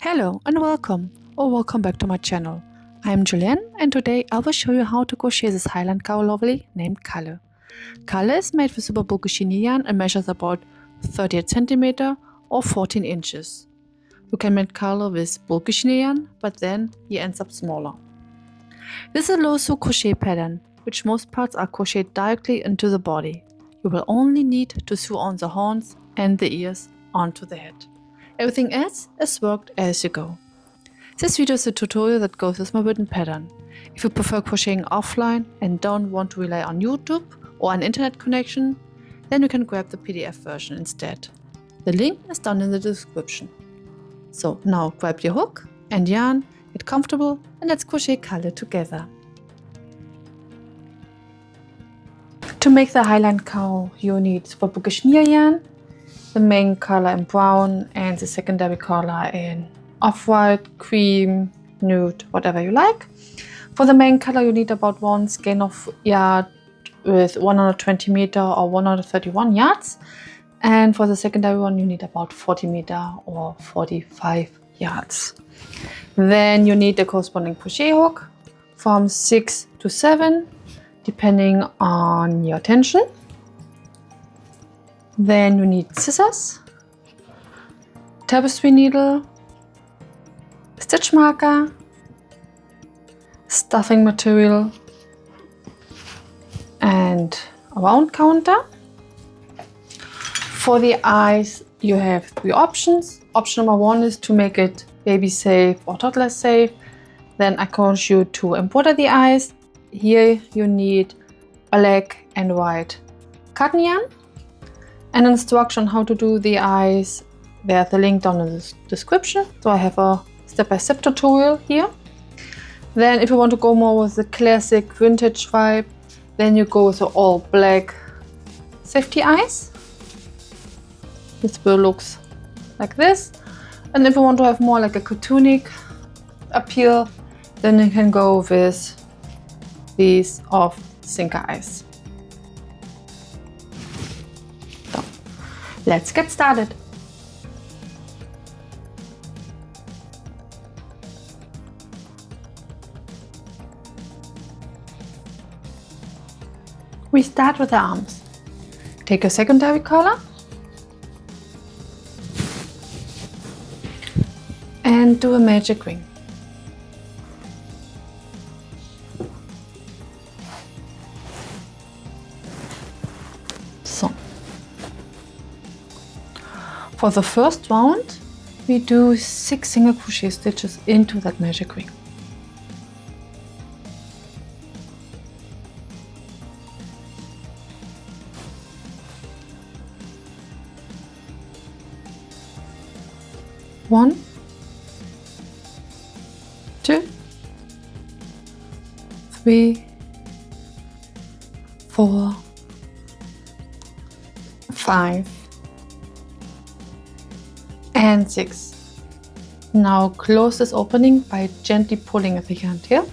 Hello and welcome, or welcome back to my channel. I'm Julienne and today I will show you how to crochet this Highland Cow lovely named Kalle. Kalle is made with super bulky chenille yarn and measures about 38 cm or 14 inches. You can make Kalle with bulky chenille yarn, but then he ends up smaller. This is a low sew crochet pattern, which most parts are crocheted directly into the body. You will only need to sew on the horns and the ears onto the head. Everything else is worked as you go. This video is a tutorial that goes with my written pattern. If you prefer crocheting offline and don't want to rely on YouTube or an internet connection, then you can grab the PDF version instead. The link is down in the description. So now grab your hook and yarn, get comfortable, and let's crochet Kalle together. To make the Highland Cow, you need super bulky chenille yarn, the main color in brown and the secondary color in off-white, cream, nude, whatever you like. For the main color you need about one skein of yarn with 120 meter or 131 yards, and for the secondary one you need about 40 meter or 45 yards. Then you need the corresponding crochet hook from 6 to 7 depending on your tension. Then you need scissors, tapestry needle, stitch marker, stuffing material, and a round counter. For the eyes you have 3 options. Option number 1 is to make it baby safe or toddler safe. Then I encourage you to embroider the eyes. Here you need black and white cotton yarn. An instruction on how to do the eyes, there's a link down in the description. So I have a step-by-step tutorial here. Then if you want to go more with the classic vintage vibe, then you go with the all black safety eyes. This will look like this. And if you want to have more like a cartoonic appeal, then you can go with these off sinker eyes. So, let's get started. We start with the arms. Take a secondary color and do a magic ring. So, for the first round, we do 6 single crochet stitches into that magic ring. One, 2, 3, 4, 5, and 6. Now close this opening by gently pulling at the yarn tail.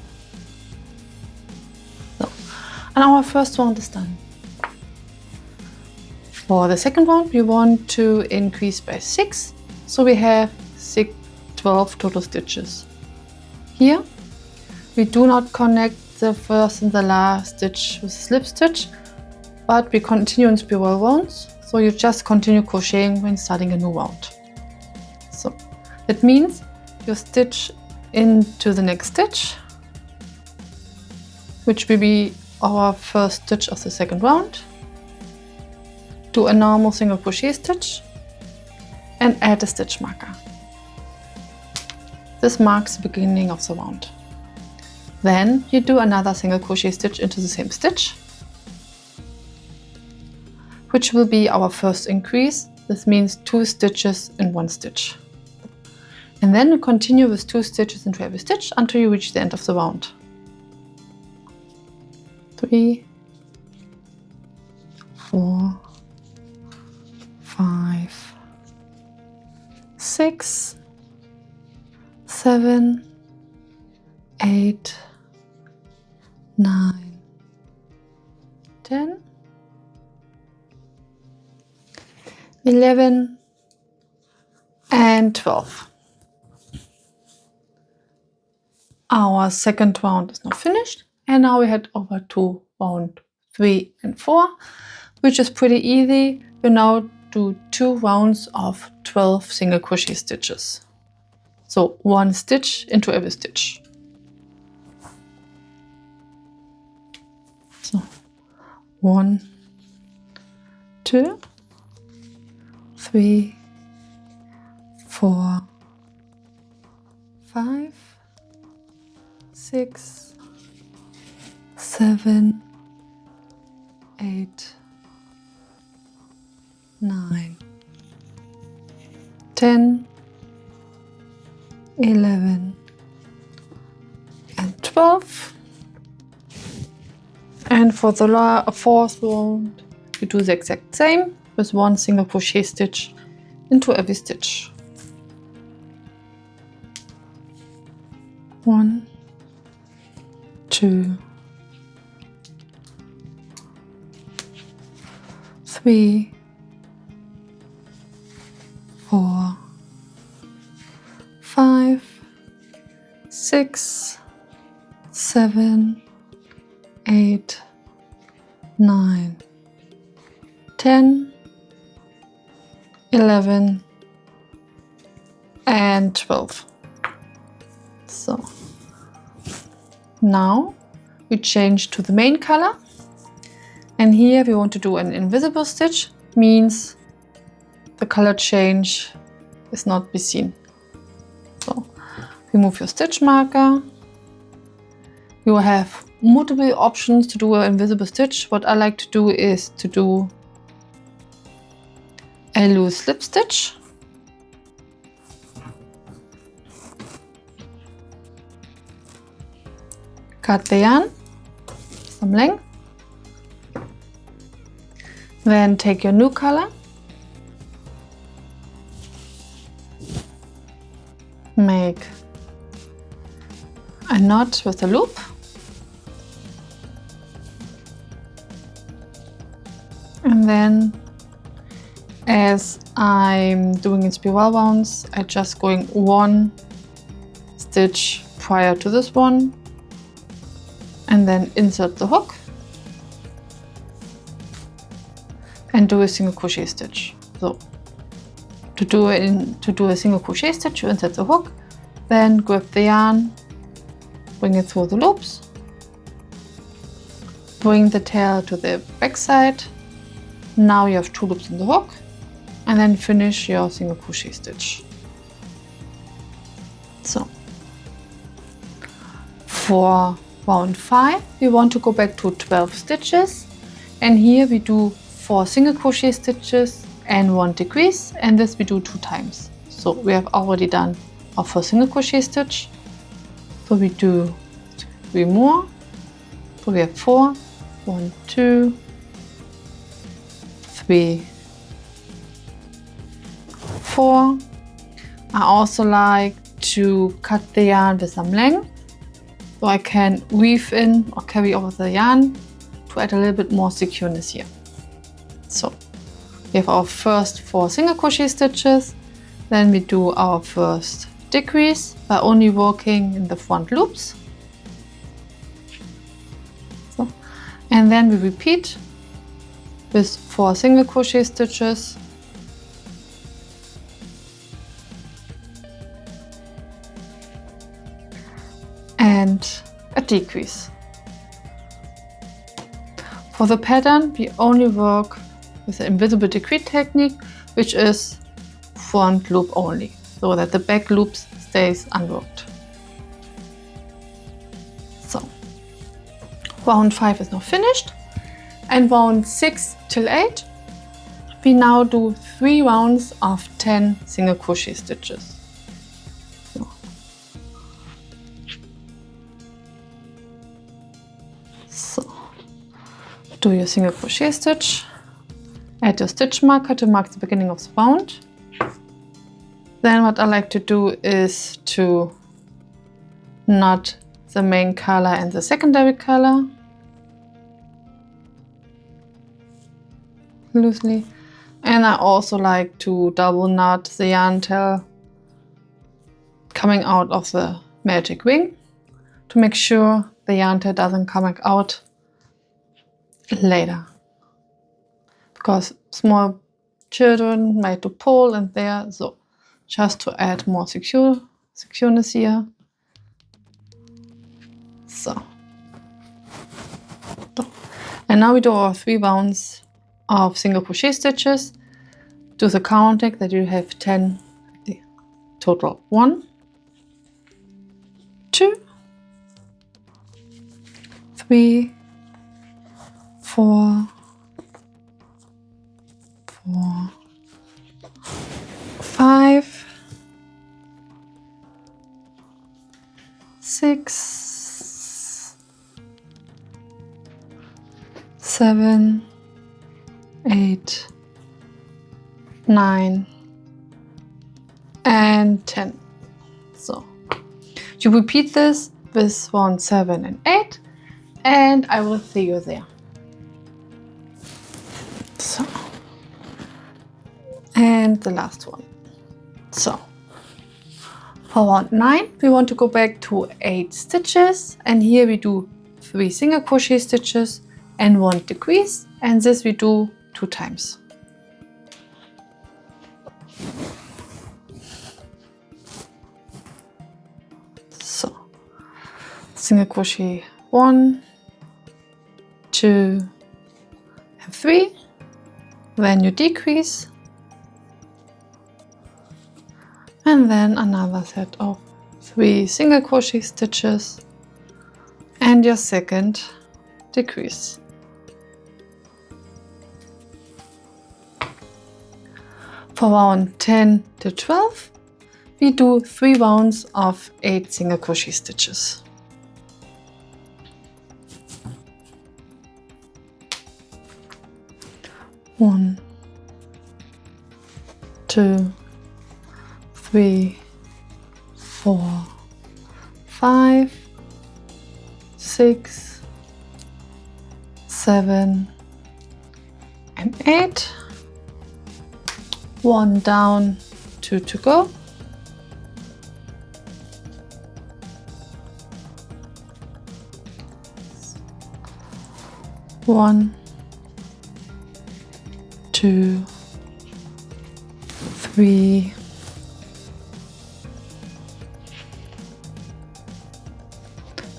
So, and our first round is done. For the second round we want to increase by 6, so we have 12 total stitches. Here we do not connect the first and the last stitch with a slip stitch, but we continue in spiral rounds, so you just continue crocheting when starting a new round. So that means you stitch into the next stitch, which will be our first stitch of the second round, do a normal single crochet stitch and add a stitch marker. This marks the beginning of the round. Then you do another single crochet stitch into the same stitch, which will be our first increase. This means 2 stitches in 1 stitch. And then you continue with 2 stitches into every stitch until you reach the end of the round. 3, 4, 5, 6, 7, 8, 9, 10, 11, and 12. Our second round is now finished, and now we head over to round 3 and 4, which is pretty easy. We now do 2 rounds of 12 single crochet stitches. So 1 stitch into every stitch. So 1, 2, 3, 4, 5, 6, 7, 8, 9, 10, 11, and 12. And for the fourth round, you do the exact same with 1 single crochet stitch into every stitch. 1, 2, 3, 4, 5, 6, 7, 8, 9, 10, 11, and 12. So now we change to the main color, and here we want to do an invisible stitch, means the color change is not be seen. So remove your stitch marker. You have multiple options to do an invisible stitch. What I like to do is to do a loose slip stitch. Cut the yarn, some length. Then take your new color. Make a knot with a loop. And then, as I'm doing in spiral rounds, I'm just going 1 stitch prior to this one, and then insert the hook and do a single crochet stitch. So to do a single crochet stitch, you insert the hook, then grab the yarn, bring it through the loops, bring the tail to the back side. Now you have 2 loops in the hook, and then finish your single crochet stitch. So for round 5, we want to go back to 12 stitches, and here we do 4 single crochet stitches and 1 decrease, and this we do 2 times. So we have already done our first single crochet stitch, so we do 3 more. So we have 4, 1, 2, 3, 4. I also like to cut the yarn with some length, so I can weave in or carry over the yarn to add a little bit more secureness here. So we have our first 4 single crochet stitches, then we do our first decrease by only working in the front loops. So, and then we repeat with 4 single crochet stitches, and a decrease. For the pattern, we only work with the invisible decrease technique, which is front loop only, so that the back loops stays unworked. So round 5 is now finished, and round 6 till 8 we now do 3 rounds of 10 single crochet stitches. So do your single crochet stitch, add your stitch marker to mark the beginning of the round. Then what I like to do is to knot the main color and the secondary color loosely, and I also like to double knot the yarn tail coming out of the magic ring. to make sure the yarn tail doesn't come out later, because small children might to pull in there, so just to add more secureness here. So, and now we do our 3 rounds of single crochet stitches. Do the counting that you have 10 total. 1, 2, 3, 4, 5, 6, 7, 8, 9, and 10. So you repeat this with round 7 and 8, and I will see you there. So, and the last one. So for round 9 we want to go back to 8 stitches, and here we do 3 single crochet stitches and 1 decrease, and this we do 2 times. So single crochet 1, 2, and 3, then you decrease, and then another set of 3 single crochet stitches and your second decrease. For round 10 to 12 we do 3 rounds of 8 single crochet stitches. One, 2, 3, 4, 5, 6, 7, and 8. 1 down, 2 to go. One, 2, 3,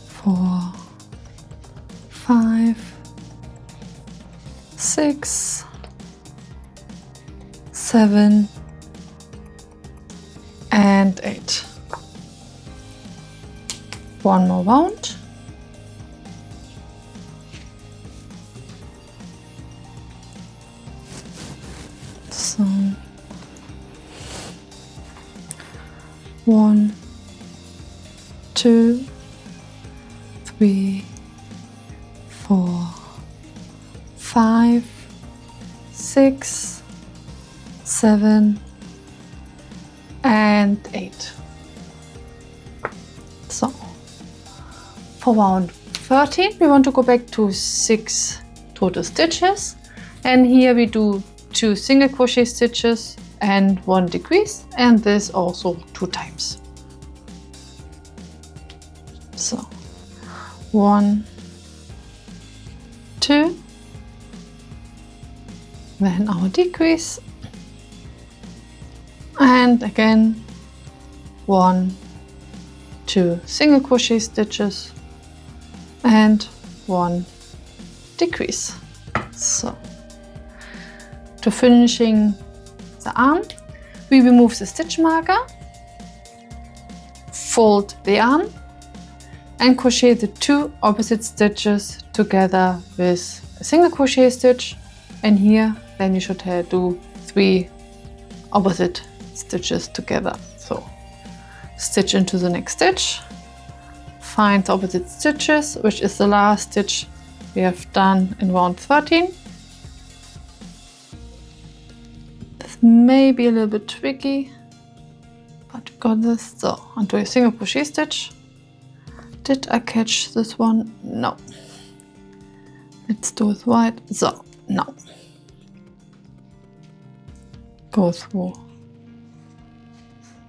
4, 5, 6, 7, and 8. 1 more round. So 1, 2, 3, 4, 5, 6, 7, and 8. So for round 13 we want to go back to 6 total stitches, and here we do 2 single crochet stitches and 1 decrease, and this also 2 times. So 1, 2, then our decrease, and again 1, 2 single crochet stitches and 1 decrease. So to finishing the arm, we remove the stitch marker, fold the yarn, and crochet the 2 opposite stitches together with a single crochet stitch, and here then you should do 3 opposite stitches together. So stitch into the next stitch, find the opposite stitches, which is the last stitch we have done in round 13. This may be a little bit tricky, but we got this. So onto a single crochet stitch. Did I catch this one? No. Let's do it right. So now go through.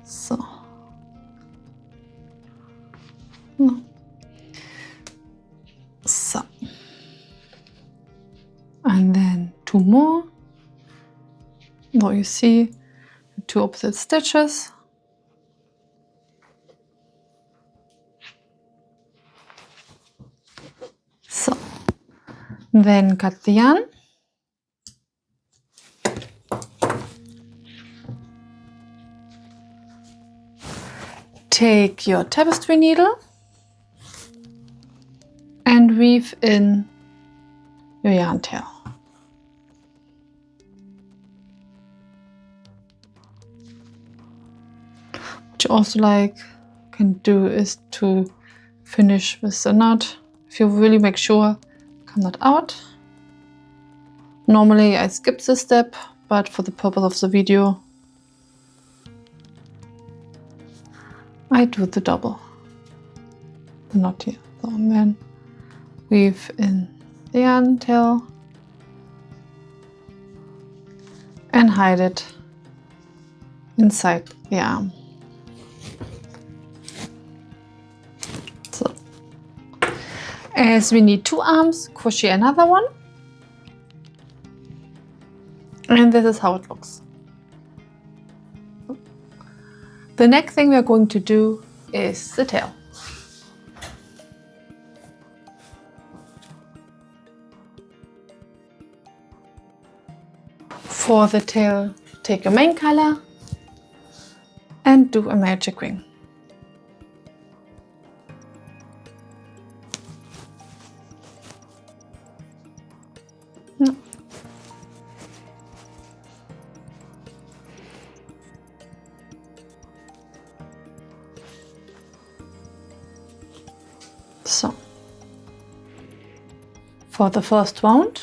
So no. Now you see the 2 opposite stitches. So then cut the yarn. Take your tapestry needle and weave in your yarn tail. What you also can do is to finish with the knot. If you really make sure, come not out. Normally I skip this step, but for the purpose of the video, I do the double, the knot here. So, and then weave in the yarn tail and hide it inside the arm. So, as we need 2 arms, crochet another one, and this is how it looks. The next thing we are going to do is the tail. For the tail, take your main color and do a magic ring. So, for the first round,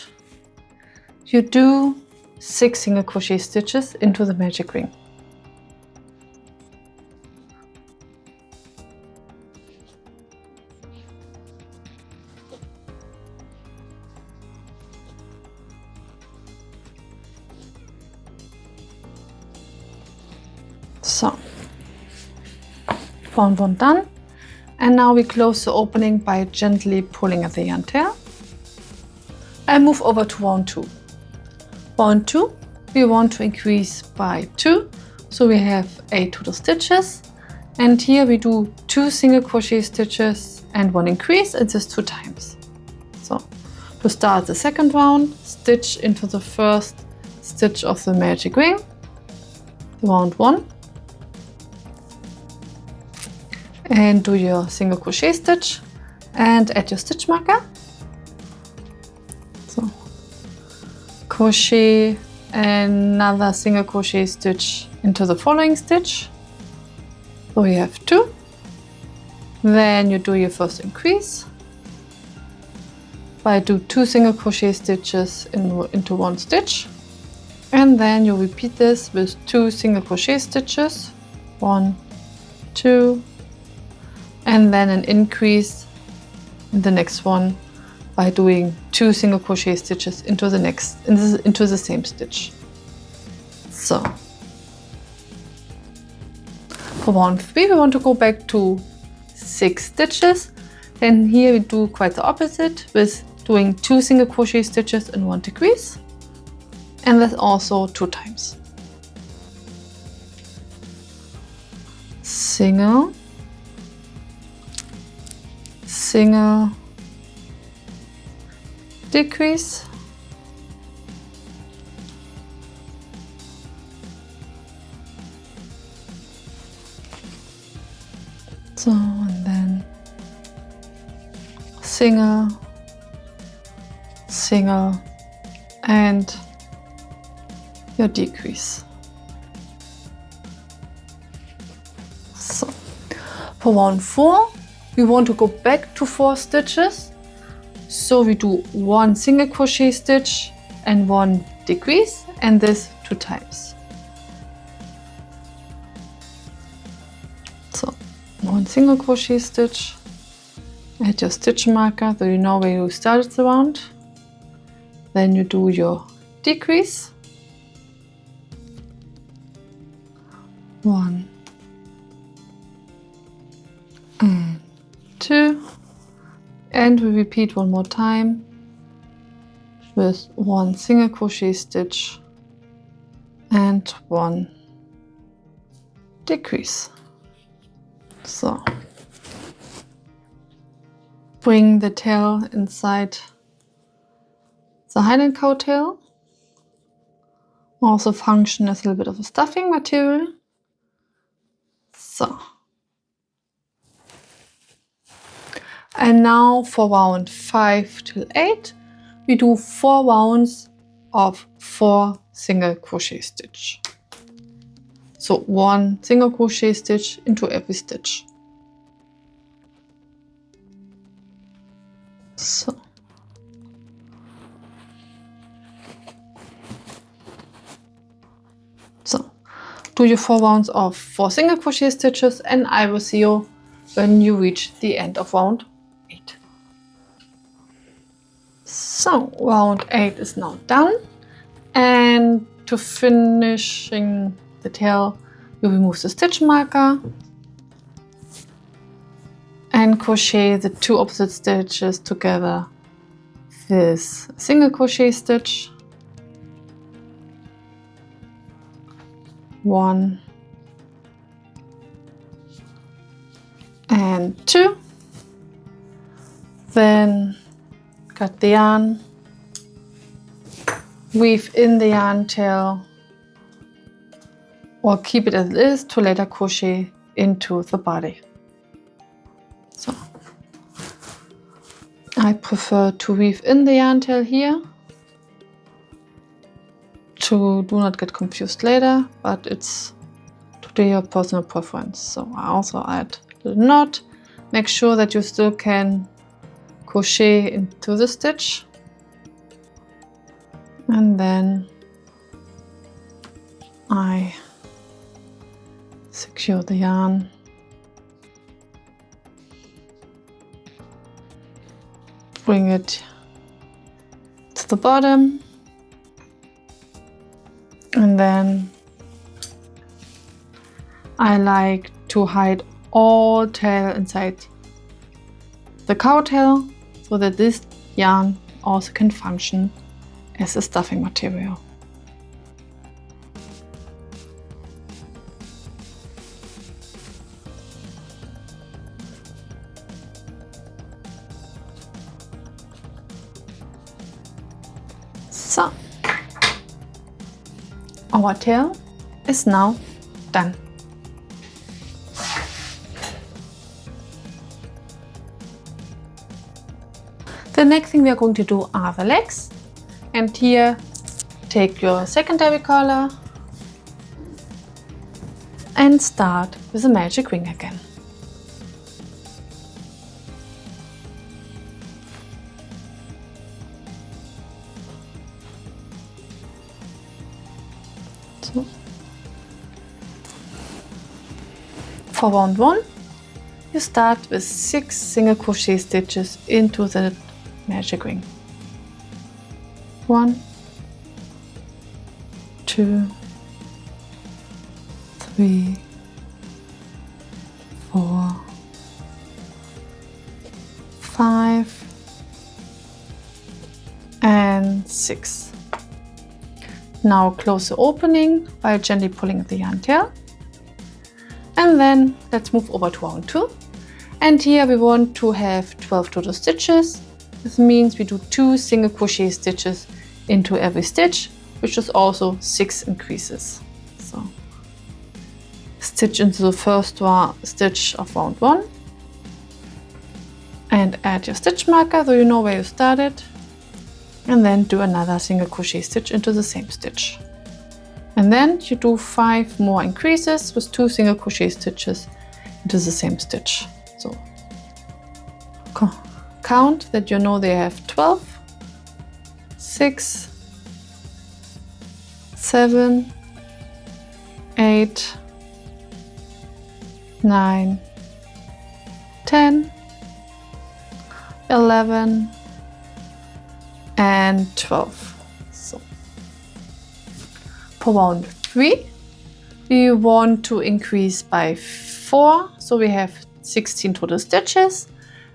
you do 6 single crochet stitches into the magic ring. So, round 1 done. And now we close the opening by gently pulling at the yarn tail and move over to round 2. Round 2, we want to increase by 2, so we have 8 total stitches, and here we do 2 single crochet stitches and 1 increase, and this 2 times. So to start the second round, stitch into the first stitch of the magic ring, round 1, and do your single crochet stitch and add your stitch marker. So crochet another single crochet stitch into the following stitch. So you have 2. Then you do your first increase by do 2 single crochet stitches into 1 stitch, and then you repeat this with 2 single crochet stitches, 1, 2, and then an increase in the next one by doing 2 single crochet stitches into the same stitch. So for round 3 we want to go back to 6 stitches, and here we do quite the opposite with doing 2 single crochet stitches and 1 decrease, and that's also 2 times. Single, single, decrease, so, and then single, single, and your decrease. So for round 4 we want to go back to 4 stitches, so we do 1 single crochet stitch and 1 decrease, and this 2 times. So 1 single crochet stitch, add your stitch marker so you know where you started the round, then you do your decrease, 1 and 2, and we repeat one more time with 1 single crochet stitch and 1 decrease. So bring the tail inside the Highland Cow tail. Also function as a little bit of a stuffing material. So. And now for round 5 till 8, we do 4 rounds of 4 single crochet stitch. So 1 single crochet stitch into every stitch. So. So, do your 4 rounds of 4 single crochet stitches, and I will see you when you reach the end of round 8. So, round 8 is now done, and to finishing the tail, you remove the stitch marker and crochet the 2 opposite stitches together with a single crochet stitch. 1 and 2. Then cut the yarn, weave in the yarn tail, or keep it as it is to later crochet into the body. So I prefer to weave in the yarn tail here to do not get confused later, but it's totally your personal preference. So I also add a little knot. Make sure that you still can crochet into the stitch, and then I secure the yarn. Bring it to the bottom, and then I like to hide all tail inside the cow tail so that this yarn also can function as a stuffing material. So, our tail is now done. The next thing we are going to do are the legs, and here take your secondary color and start with a magic ring again. So, for round 1, you start with 6 single crochet stitches into the magic ring. 1, 2, 3, 4, 5, and 6. Now close the opening by gently pulling at the yarn tail. And then let's move over to round 2. And here we want to have 12 total stitches. This means we do 2 single crochet stitches into every stitch, which is also 6 increases. So stitch into the first stitch of round 1 and add your stitch marker so you know where you started, and then do another single crochet stitch into the same stitch. And then you do 5 more increases with 2 single crochet stitches into the same stitch. So count that you know they have 12, 6, 7, 8, 9, 10, 11, and 12. So for round 3, we want to increase by 4, so we have 16 total stitches,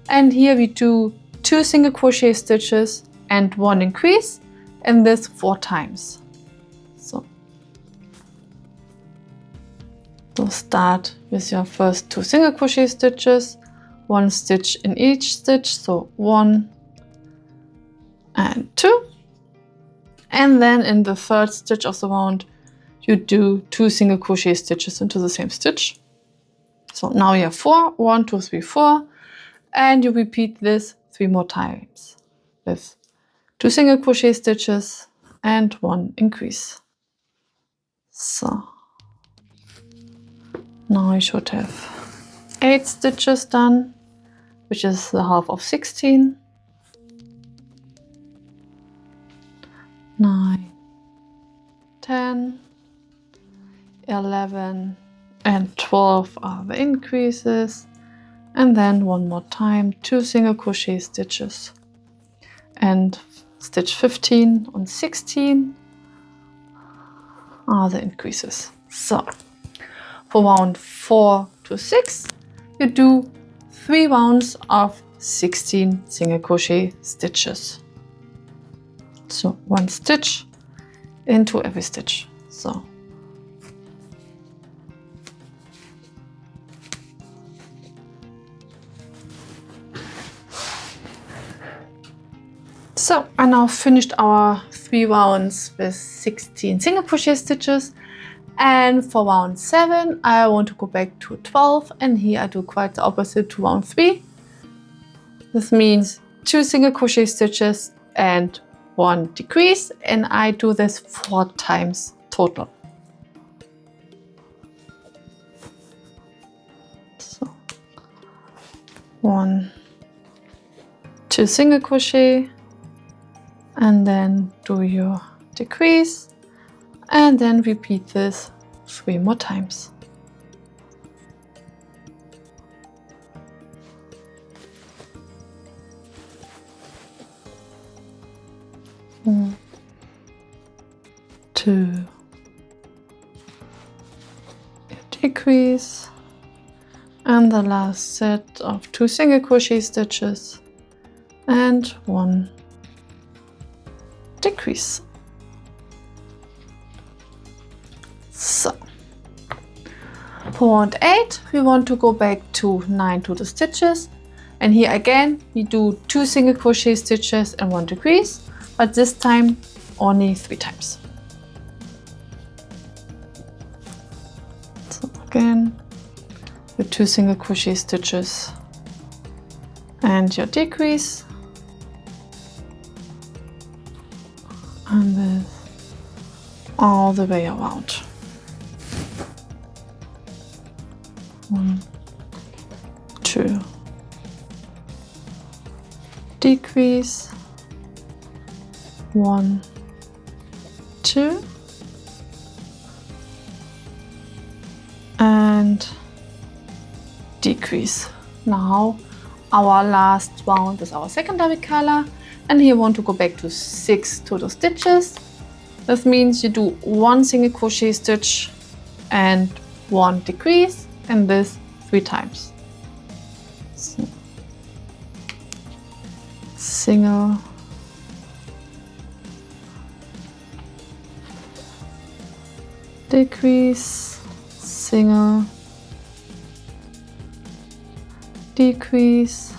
and here we do 2 single crochet stitches and 1 increase, and this 4 times. So So start with your first 2 single crochet stitches, 1 stitch in each stitch, so 1 and 2. And then in the third stitch of the round, you do 2 single crochet stitches into the same stitch. So now you have 4, 1, 2, 3, 4, and you repeat this 3 more times with 2 single crochet stitches and 1 increase. So now you should have 8 stitches done, which is the half of 16. 9, 10, 11, and 12 are the increases. And then one more time, 2 single crochet stitches. And stitch 15 and 16 are the increases. So for round 4 to 6, you do 3 rounds of 16 single crochet stitches. So 1 stitch into every stitch. So I now finished our 3 rounds with 16 single crochet stitches, and for round 7 I want to go back to 12, and here I do quite the opposite to round 3. This means 2 single crochet stitches and 1 decrease, and I do this 4 times total. So 1, 2 single crochet, and then do your decrease, and then repeat this 3 more times. One, 2, decrease, and the last set of 2 single crochet stitches and 1 decrease. So for round 8 we want to go back to 9 total stitches, and here again we do 2 single crochet stitches and 1 decrease, but this time only 3 times. So again with 2 single crochet stitches and your decrease, and this all the way around. 1, 2, decrease, 1, 2, and decrease. Now our last round is our secondary color, and here we want to go back to 6 total stitches. This means you do 1 single crochet stitch and 1 decrease, and this 3 times. So, single, decrease, single, decrease,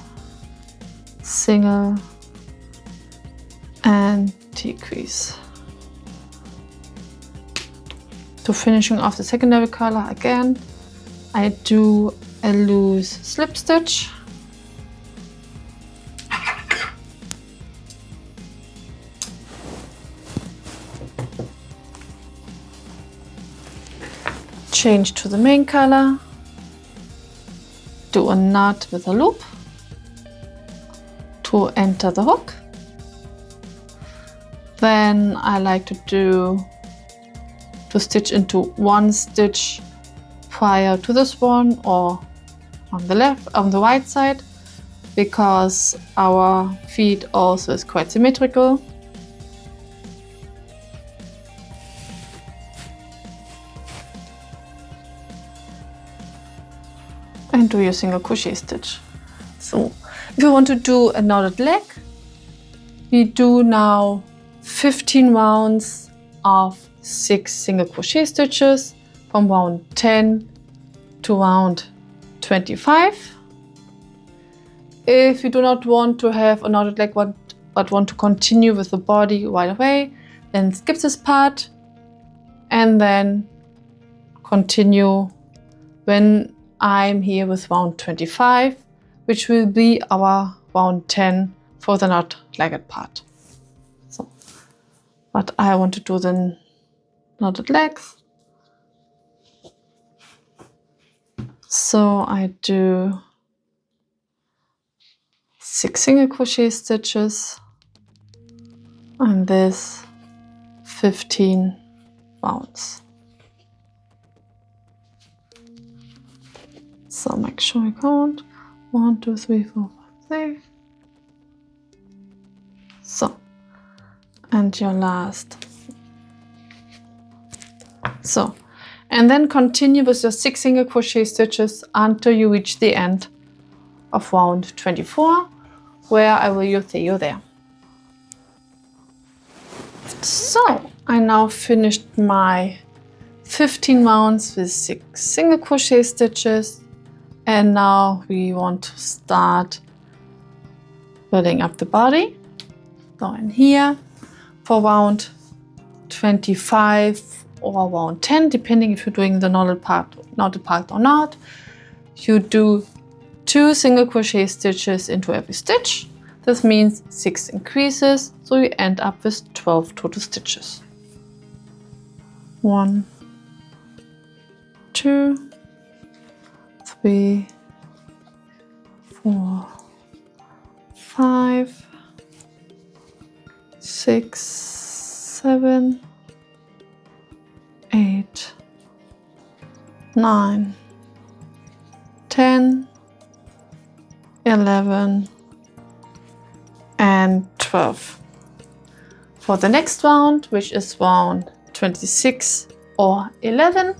single, and decrease. To finishing off the secondary color again, I do a loose slip stitch, change to the main color, do a knot with a loop to enter the hook. Then I like to stitch into 1 stitch prior to this one, or on the right side, because our feet also is quite symmetrical. And do your single crochet stitch. So if you want to do a knotted leg, we do now 15 rounds of 6 single crochet stitches from round 10 to round 25. If you do not want to have a knotted leg but want to continue with the body right away, then skip this part and then continue when I'm here with round 25, which will be our round 10 for the not legged part. So, but I want to do the knotted legs. So I do 6 single crochet stitches and this 15 rounds. So make sure you count 1, 2, 3, 4, 5, 6. So, and your last. So, and then continue with your 6 single crochet stitches until you reach the end of round 24, where I will see you there. So, I now finished my 15 rounds with 6 single crochet stitches, and now we want to start building up the body. So in here for round 25 or round 10, depending if you're doing the knotted part or not, you do 2 single crochet stitches into every stitch. This means 6 increases, so you end up with 12 total stitches. 1, 2, 3, 4, 5, 6, 7, 8, 9, 10, 11, and 12. For the next round, which is round 26 or 11,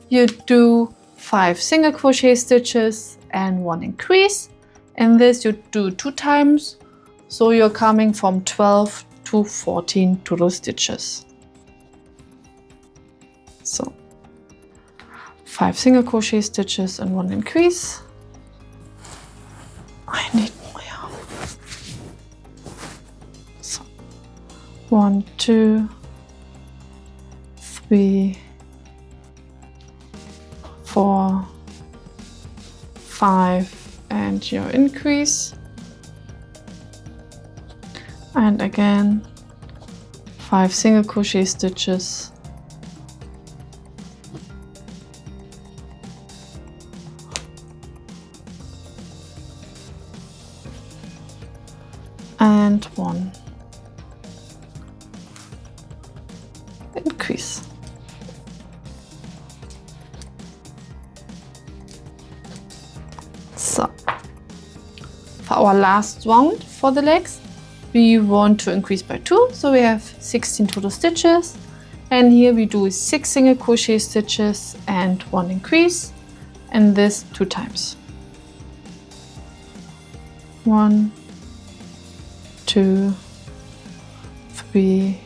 you do 5 single crochet stitches and 1 increase. In this you do 2 times, so you're coming from 12 to 14 total stitches. So 5 single crochet stitches and 1 increase. I need more yarn. So 1, 2, 3, 4, 5, and your increase. And again 5 single crochet stitches and 1 increase. So for our last round for the legs, we want to increase by 2, so we have 16 total stitches, and here we do 6 single crochet stitches and 1 increase, and this 2 times. 1, 2, 3,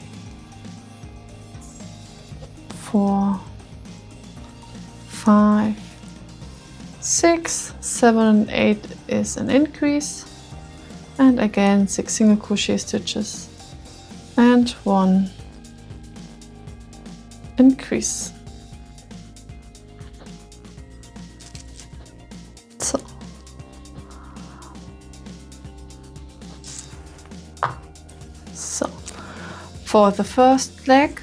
4, 5, 6, 7, and 8 is an increase, and again 6 single crochet stitches and 1 increase. So for the first leg,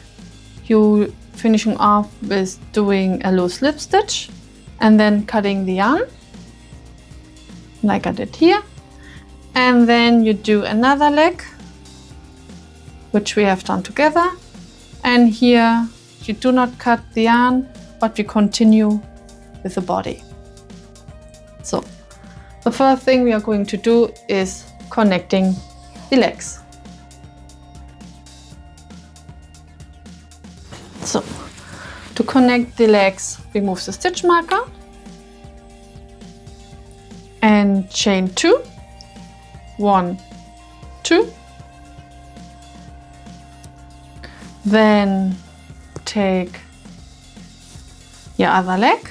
you finishing off with doing a low slip stitch and then cutting the yarn like I did here, and then you do another leg which we have done together, and here you do not cut the yarn but we continue with the body. So the first thing we are going to do is connecting the legs. So to connect the legs, remove the stitch marker and chain 2, 1, 2, then take your other leg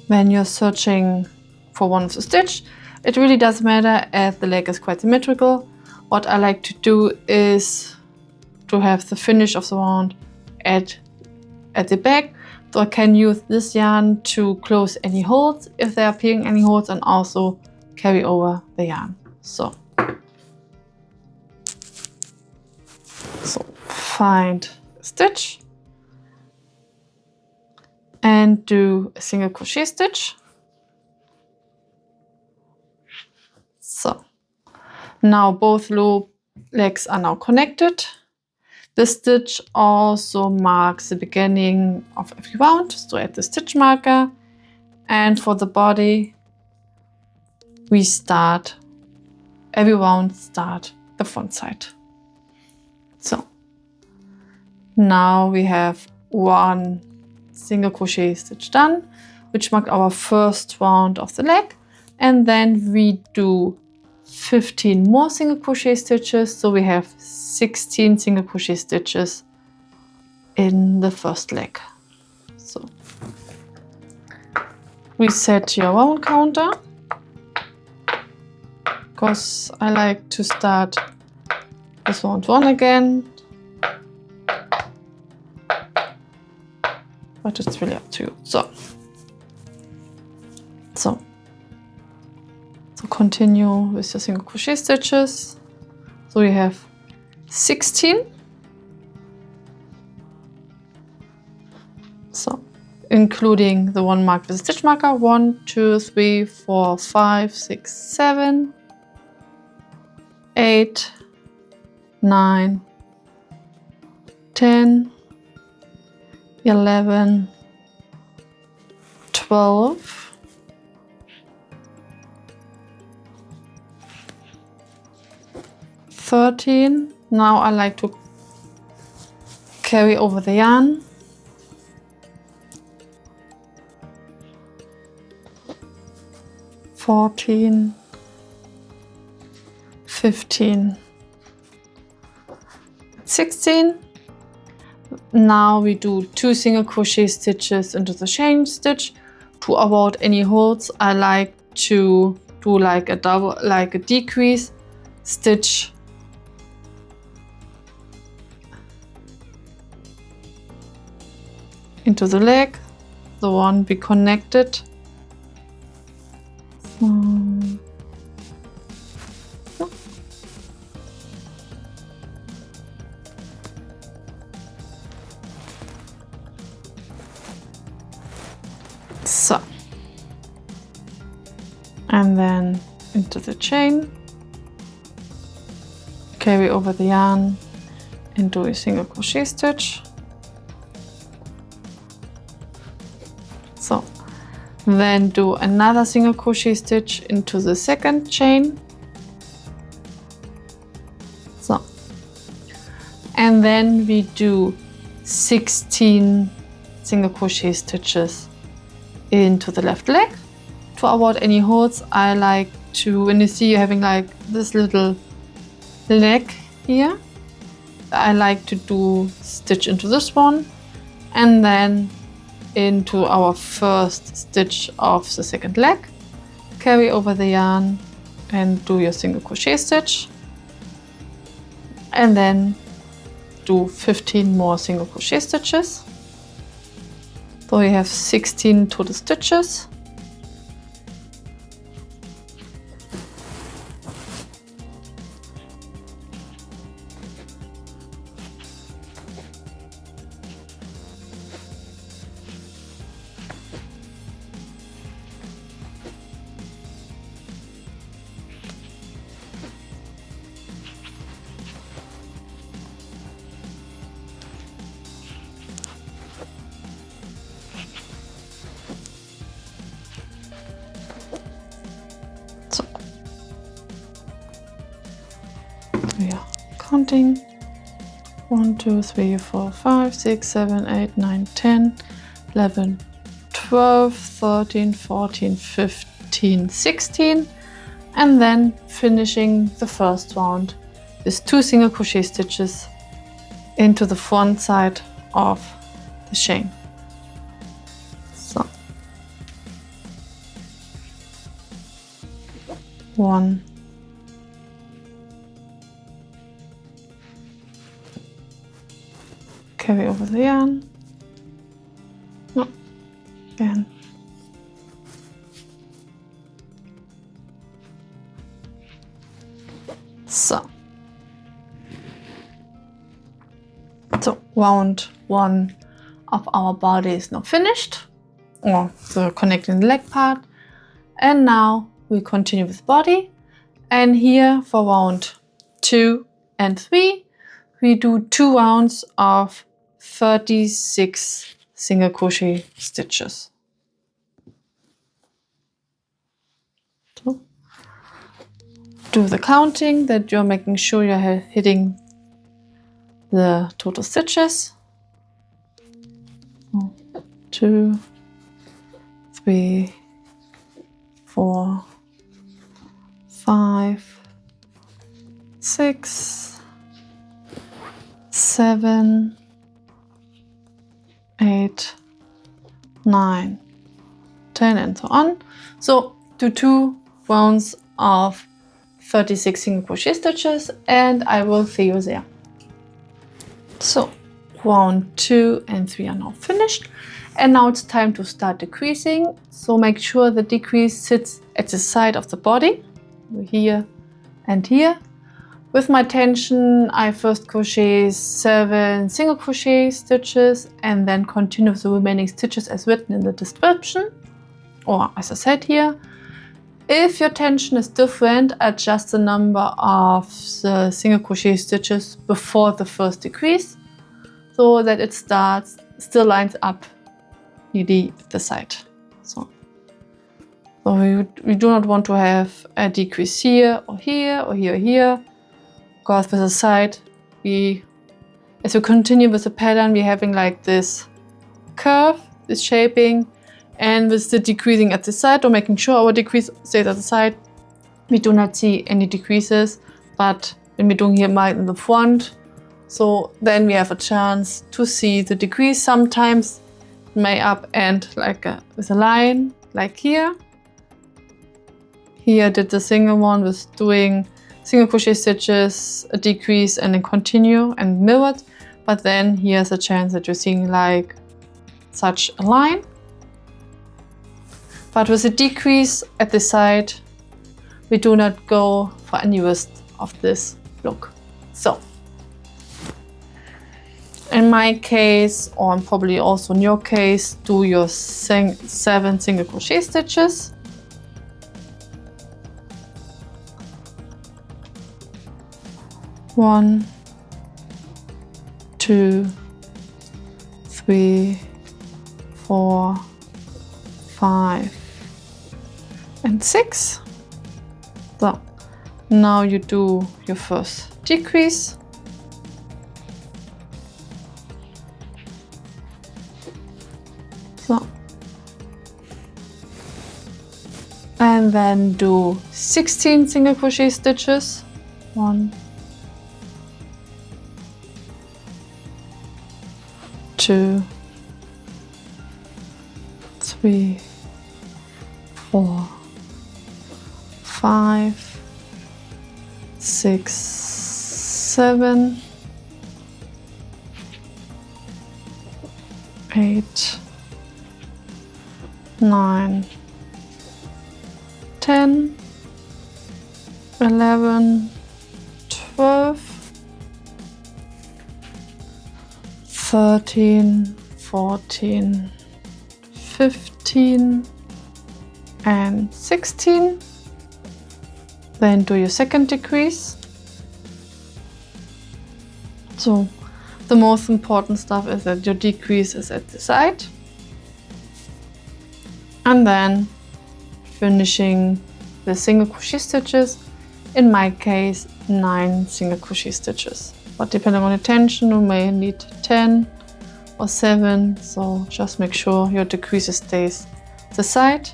when you're searching for one of the stitch. It really doesn't matter as the leg is quite symmetrical. What I like to do is to have the finish of the round at the back. So I can use this yarn to close any holes if there are appearing any holes, and also carry over the yarn. So find a stitch and do a single crochet stitch. So now both loop legs are now connected. This stitch also marks the beginning of every round, so add the stitch marker. And for the body, we start every round the front side. So now we have one single crochet stitch done, which marked our first round of the leg, and then we do 15 more single crochet stitches, so we have 16 single crochet stitches in the first leg. So reset your round counter, because I like to start this round 1 again, but it's really up to you. So continue with your single crochet stitches. So we have 16. So including the one marked with a stitch marker. 1, 2, 3, 4, 5, 6, 7, 8, 9, 10, 11, 12, 13. Now I like to carry over the yarn. 14, 15, 16. Now we do 2 single crochet stitches into the chain stitch. To avoid any holes, I like to do like a decrease stitch into the leg, the one be connected. So, and then into the chain, carry over the yarn into a single crochet stitch. So then do another single crochet stitch into the second chain. So, and then we do 16 single crochet stitches into the left leg. To avoid any holes, I like to, when you see you're having like this little leg here, I like to do stitch into this one and then into our first stitch of the second leg, carry over the yarn and do your single crochet stitch, and then do 15 more single crochet stitches. So we have 16 total stitches. We are counting 1, 2, 3, 4, 5, 6, 7, 8, 9, 10, 11, 12, 13, 14, 15, 16, and then finishing the first round with 2 single crochet stitches into the front side of the chain. So 1, carry over the yarn, no, again, so round 1 of our body is now finished, or the connecting the leg part, and now we continue with body. And here for round 2 and 3 we do 2 rounds of 36 single crochet stitches. So do the counting that you're making sure you're hitting the total stitches. 2, 3, 4, 5, 6, 7, 8, 9, 10 and so on. So do 2 rounds of 36 single crochet stitches and I will see you there. So round 2 and 3 are now finished, and now it's time to start decreasing. So make sure the decrease sits at the side of the body, here and here. With my tension, I first crochet 7 single crochet stitches and then continue with the remaining stitches as written in the description, or as I said here. If your tension is different, adjust the number of the single crochet stitches before the first decrease so that it still lines up neatly at the side. So we do not want to have a decrease here or here or here or here, because with the side, as we continue with the pattern, we're having like this curve, this shaping, and with the decreasing at the side, or making sure our decrease stays at the side, we do not see any decreases. But when we're doing here mine in the front, so then we have a chance to see the decrease. Sometimes it may up end like with a line, like here. Here I did the single one with doing single crochet stitches, a decrease, and then continue and mirrored. But then here's a chance that you're seeing like such a line. But with a decrease at the side, we do not go for any risk of this look. So in my case, or probably also in your case, do your 7 single crochet stitches. One, 2, 3, 4, 5, and 6. So now you do your first decrease. So, and then do 16 single crochet stitches. 1, 2, 3, 4, 5, 6, 7, 8, 9, 10, 11, 12, 13, 14, 15, and 16. Then do your second decrease. So the most important stuff is that your decrease is at the side. And then finishing the single crochet stitches. In my case, 9 single crochet stitches. But depending on the tension, you may need 10 or 7. So just make sure your decrease stays the side,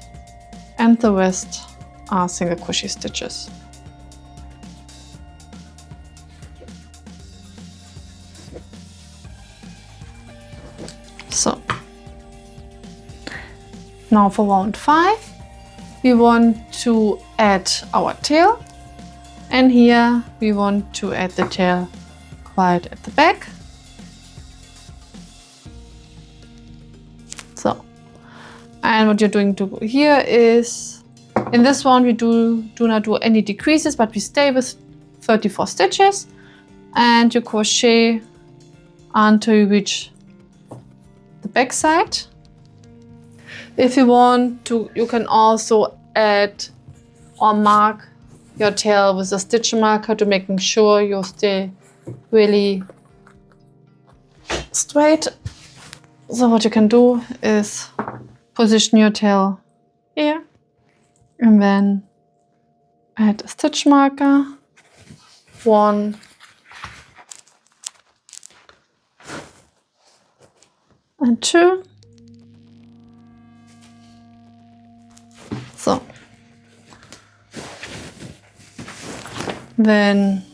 and the rest are single crochet stitches. So now for round 5, we want to add our tail, and here we want to add the tail quite at the back. So, and what you're doing to here is, in this one we do not do any decreases, but we stay with 34 stitches, and you crochet until you reach the back side. If you want to, you can also add or mark your tail with a stitch marker to making sure you stay really straight. So what you can do is position your tail here and then add a stitch marker, 1 and 2. So then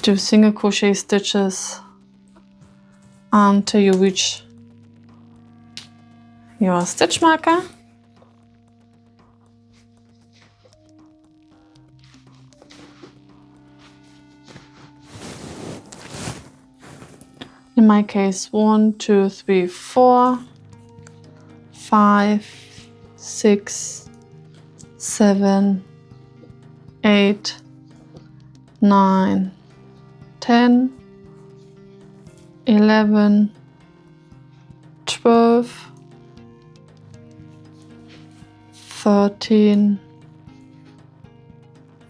do single crochet stitches until you reach your stitch marker. In my case, 1, 2, 3, 4, 5, 6, 7, 8, 9, 10, 11, 12, 13,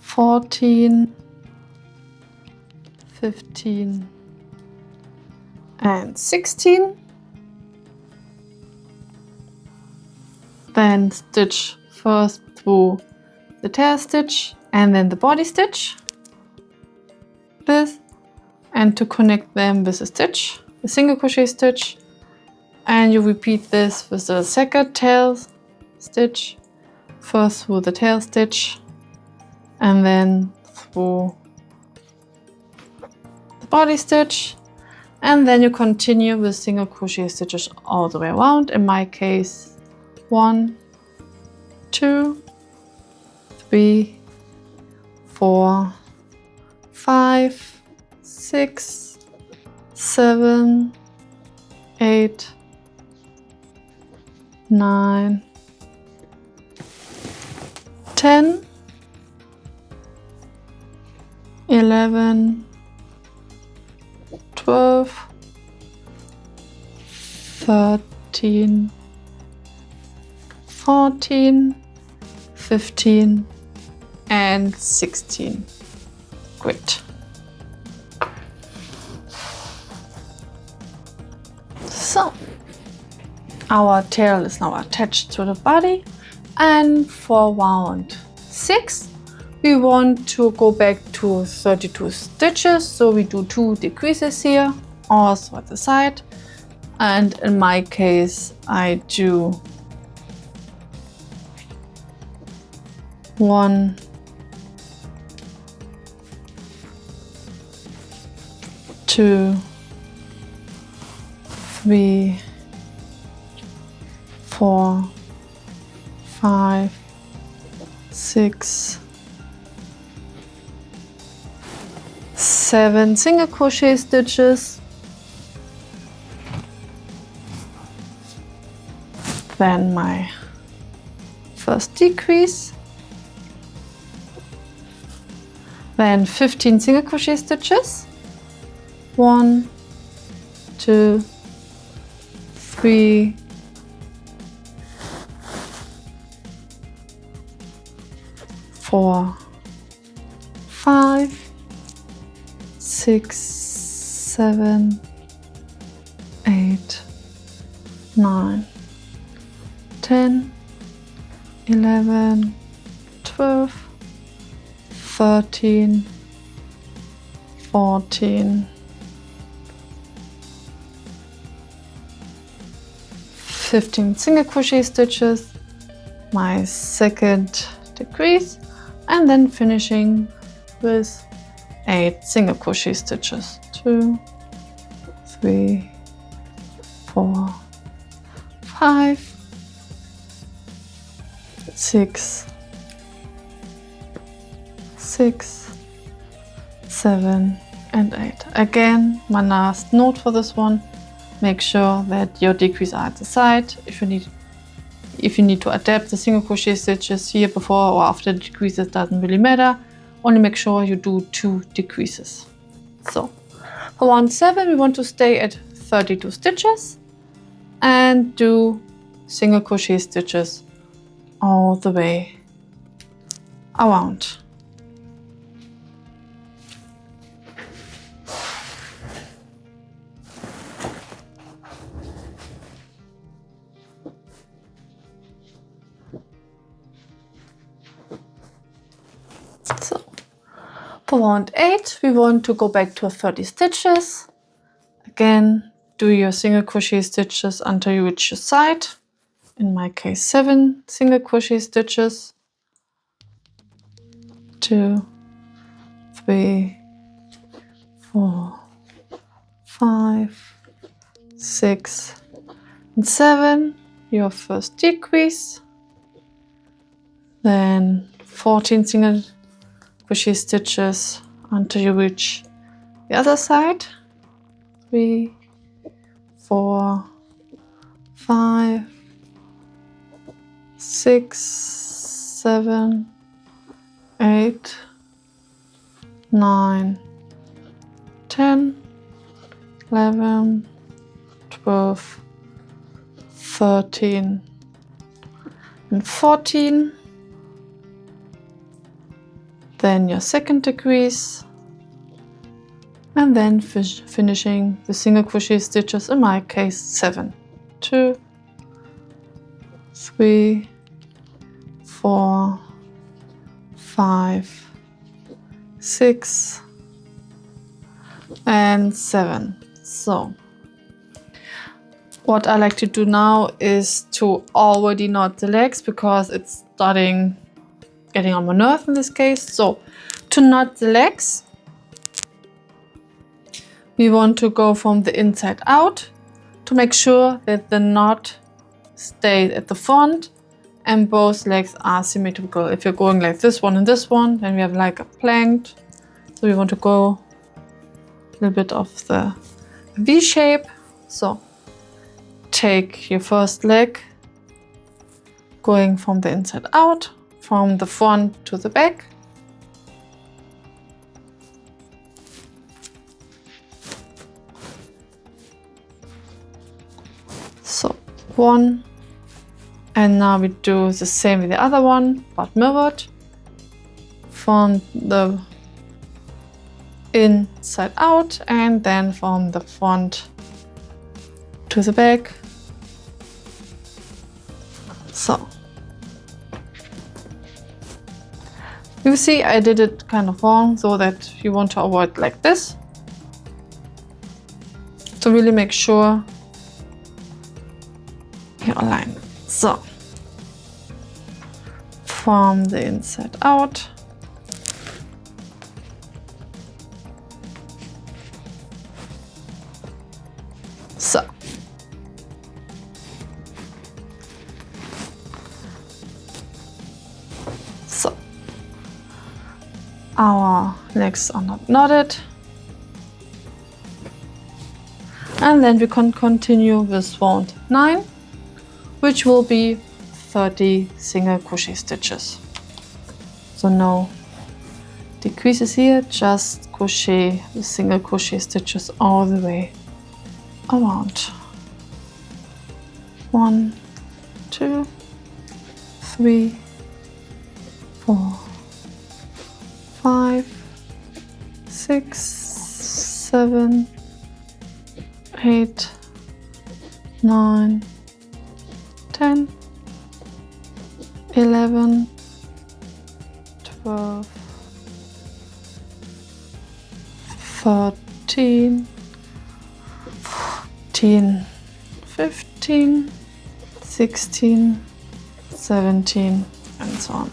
14, 15, and 16. Then stitch first through the tail stitch and then the body stitch, this, and to connect them with a stitch, a single crochet stitch, and you repeat this with the second tail stitch, first through the tail stitch and then through the body stitch, and then you continue with single crochet stitches all the way around. In my case, 1, 2, 3, 4, 5, 6, 7, 8, 9, 10, 11, 12, 13, 14, 15, and 16. Great. So our tail is now attached to the body, and for round 6 we want to go back to 32 stitches, so we do 2 decreases here, also at the side, and in my case I do 1, 2, 3, 4, 5, 6, 7 single crochet stitches, then my first decrease, then 15 single crochet stitches, 1, 2, 3, 4, 5, 6, 7, 8, 9, 10, 11, 12, 13, 14, 15 single crochet stitches, my second decrease, and then finishing with 8 single crochet stitches. 2, 3, 4, 5, 6, 6, 7 and 8. Again, my last note for this one, make sure that your decrease are at the side. If you need to adapt the single crochet stitches here before or after the decreases, doesn't really matter. Only make sure you do 2 decreases. So for round 7 we want to stay at 32 stitches and do single crochet stitches all the way around. So for round 8 we want to go back to 30 stitches. Again, do your single crochet stitches until you reach your side. In my case 7 single crochet stitches. 2, 3, 4, 5, 6 and 7, your first decrease. Then 14 single crochet stitches until you reach the other side. 3, 4, 5, 6, 7, 8, 9, 10, 11, 12, 13 and 14. Then your second decrease, and then finishing the single crochet stitches, in my case 7. 2, 3, 4, 5, 6 and 7. So what I like to do now is to already knot the legs, because it's starting getting on my nerve in this case. So to knot the legs, we want to go from the inside out to make sure that the knot stays at the front and both legs are symmetrical. If you're going like this one and this one, then we have like a planked. So we want to go a little bit of the V shape. So take your first leg, going from the inside out, from the front to the back. So 1, and now we do the same with the other one, but mirrored. From the inside out and then from the front to the back. So you see I did it kind of wrong, so that you want to avoid like this. To really make sure you align. So from the inside out. So our legs are not knotted, and then we can continue with round 9, which will be 30 single crochet stitches. So no decreases here, just crochet the single crochet stitches all the way around. 1, 2, 3, 4, 5, 6, 7, 8, 9, 10, 11, 12, 13, 14, 15, 16, 17 and so on.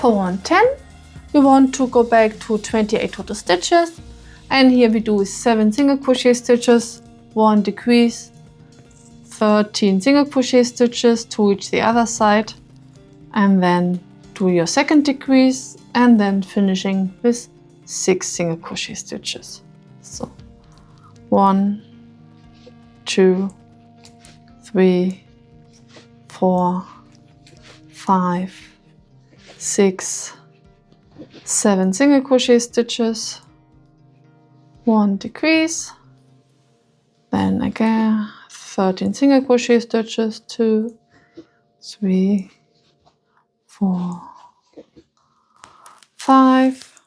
For round 10, we want to go back to 28 total stitches, and here we do 7 single crochet stitches, 1 decrease, 13 single crochet stitches to reach the other side, and then do your second decrease, and then finishing with 6 single crochet stitches. So 1, 2, 3, 4, 5, 6, 7 single crochet stitches, 1 decrease, then again 13 single crochet stitches, 2, 3, 4, 5,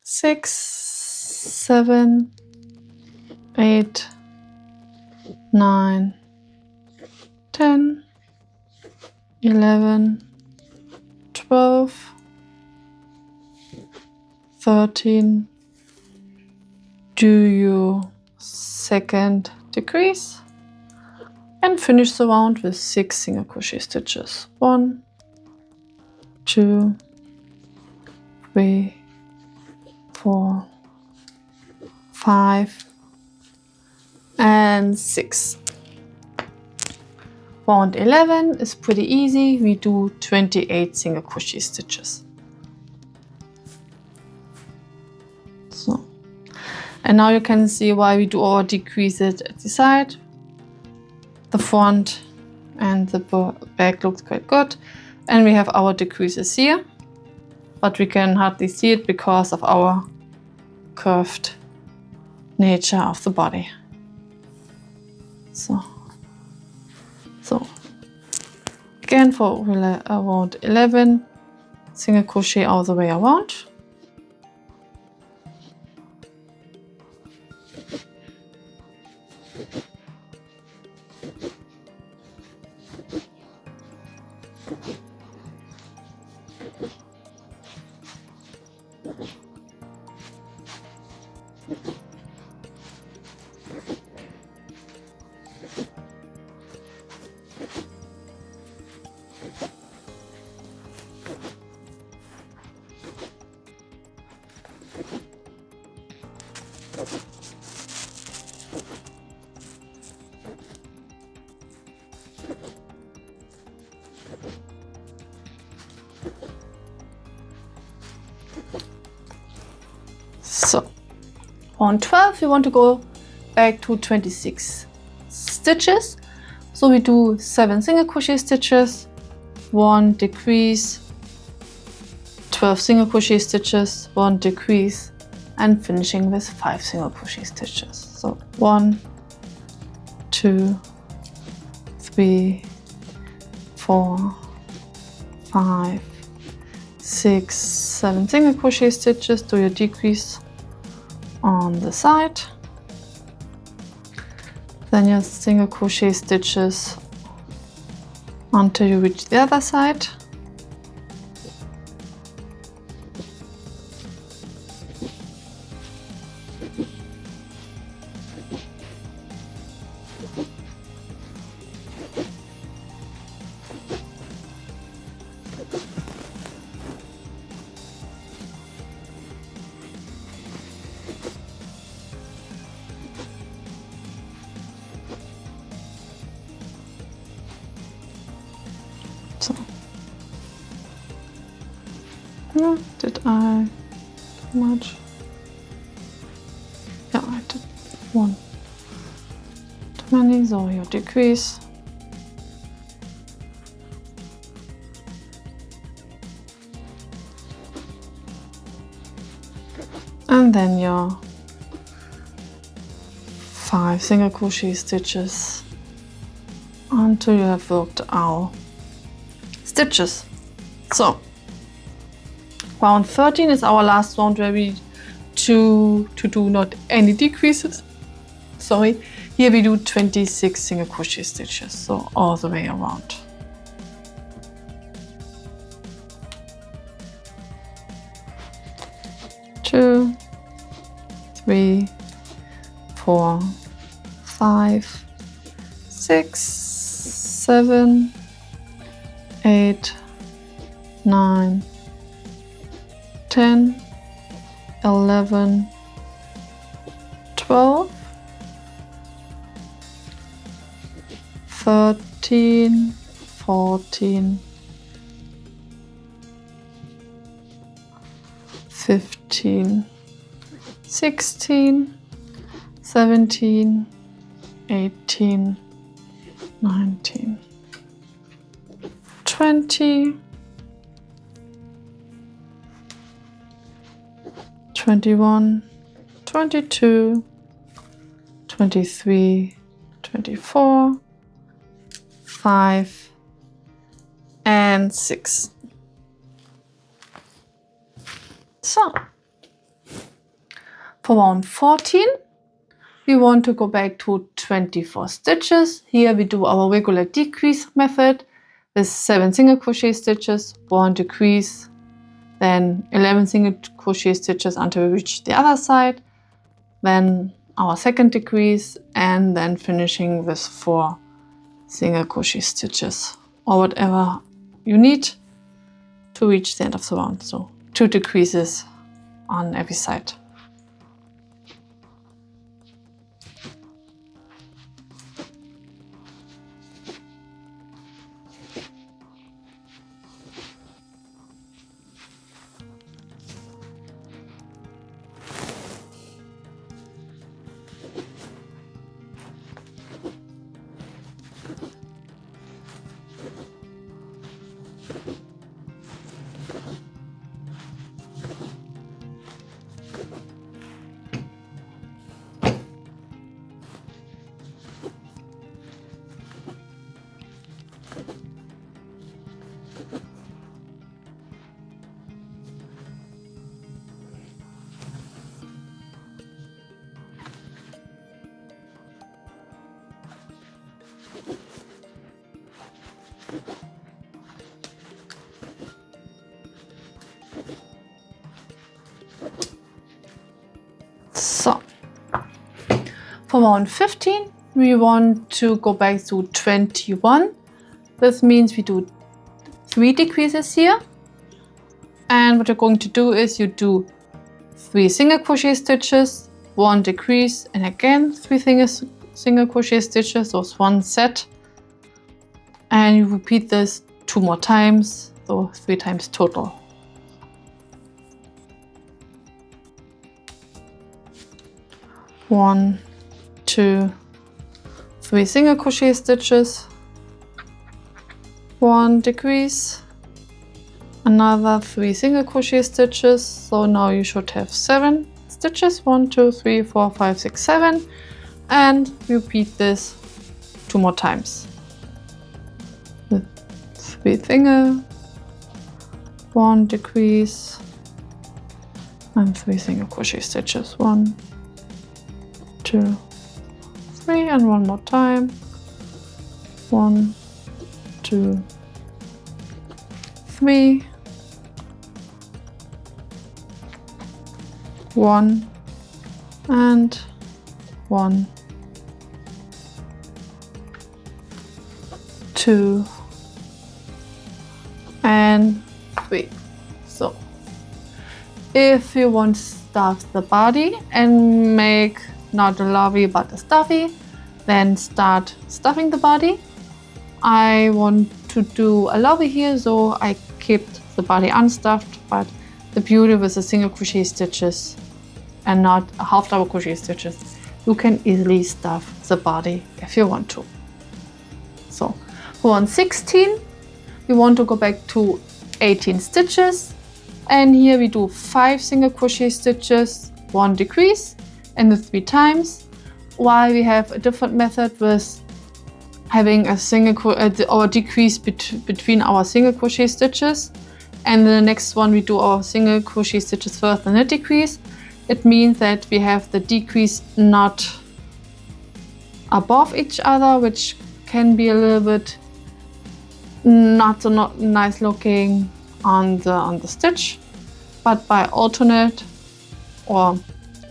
6, 7, 8, 9, 10, 11, 12, 13, do your second decrease and finish the round with 6 single crochet stitches. 1, 2, 3, 4, 5, and 6. Round 11 is pretty easy. We do 28 single crochet stitches. So, and now you can see why we do our decreases at the side. The front and the back looks quite good. And we have our decreases here, but we can hardly see it because of our curved nature of the body. So again for around 11, single crochet all the way around. So on 12 we want to go back to 26 stitches, so we do 7 single crochet stitches, 1 decrease, 12 single crochet stitches, 1 decrease, and finishing with 5 single crochet stitches. So 1, 2, 3, 4, 5, 6, 7 single crochet stitches, do your decrease on the side, then your single crochet stitches until you reach the other side. So, did I too much? Yeah, I did 1 too many, so your decrease. And then your 5 single crochet stitches until you have worked our stitches. So round 13 is our last round where we do not any decreases. Sorry, here we do 26 single crochet stitches, so all the way around. Two, 3, 4, 5, 6, 7, 8, 9, 10, 11, 12, 13, 14, 15, 16, 17, 18, 19, 20, 21, 22, 23, 24, 5, and 6. So, for round 14, we want to go back to 24 stitches. Here we do our regular decrease method with 7 single crochet stitches, 1 decrease, then 11 single crochet stitches until we reach the other side, then our second decrease, and then finishing with 4 single crochet stitches or whatever you need to reach the end of the round. So 2 decreases on every side. So, for round 15, we want to go back to 21. This means we do 3 decreases here. And what you're going to do is you do 3 single crochet stitches, 1 decrease, and again 3 single crochet stitches, so it's 1 set. And you repeat this 2 more times, so 3 times total. One, 2, 3 single crochet stitches, 1 decrease, another 3 single crochet stitches. So now you should have 7 stitches. 1, 2, 3, 4, 5, 6, 7, and repeat this 2 more times. With 3 single, 1 decrease, and 3 single crochet stitches. 1, 2, 3, and 1 more time. 1, 2, 3, 1, and 1, 2, and 3. So, if you want to stuff the body and make not a lovey but a stuffy, then start stuffing the body. I want to do a lovey here, so I kept the body unstuffed, but the beauty with the single crochet stitches and not a half double crochet stitches, you can easily stuff the body if you want to. So for round 16, we want to go back to 18 stitches, and here we do 5 single crochet stitches, 1 decrease, and the 3 times, while we have a different method with having a single or decrease between our single crochet stitches, and the next one we do our single crochet stitches first and a decrease. It means that we have the decrease not above each other, which can be a little bit not so nice looking on the stitch, but by alternate or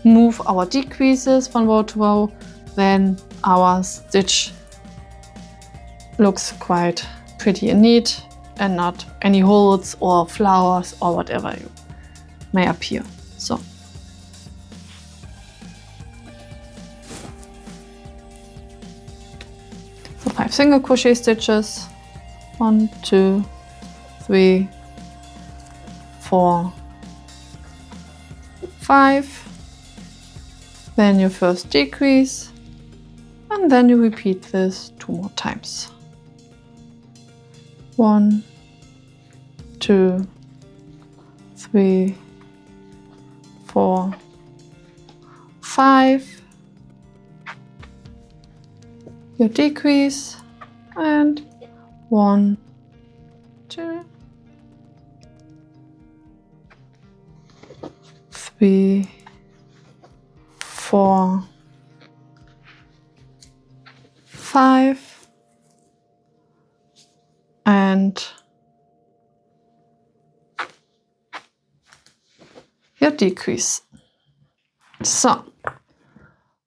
move our decreases from row to row, then our stitch looks quite pretty and neat, and not any holes or flowers or whatever may appear. So so 5 single crochet stitches, 1, 2, 3, 4, 5, then your first decrease, and then you repeat this 2 more times. 1, 2, 3, 4, 5, your decrease, and 1, 2, 3, 4, 5, and your decrease. So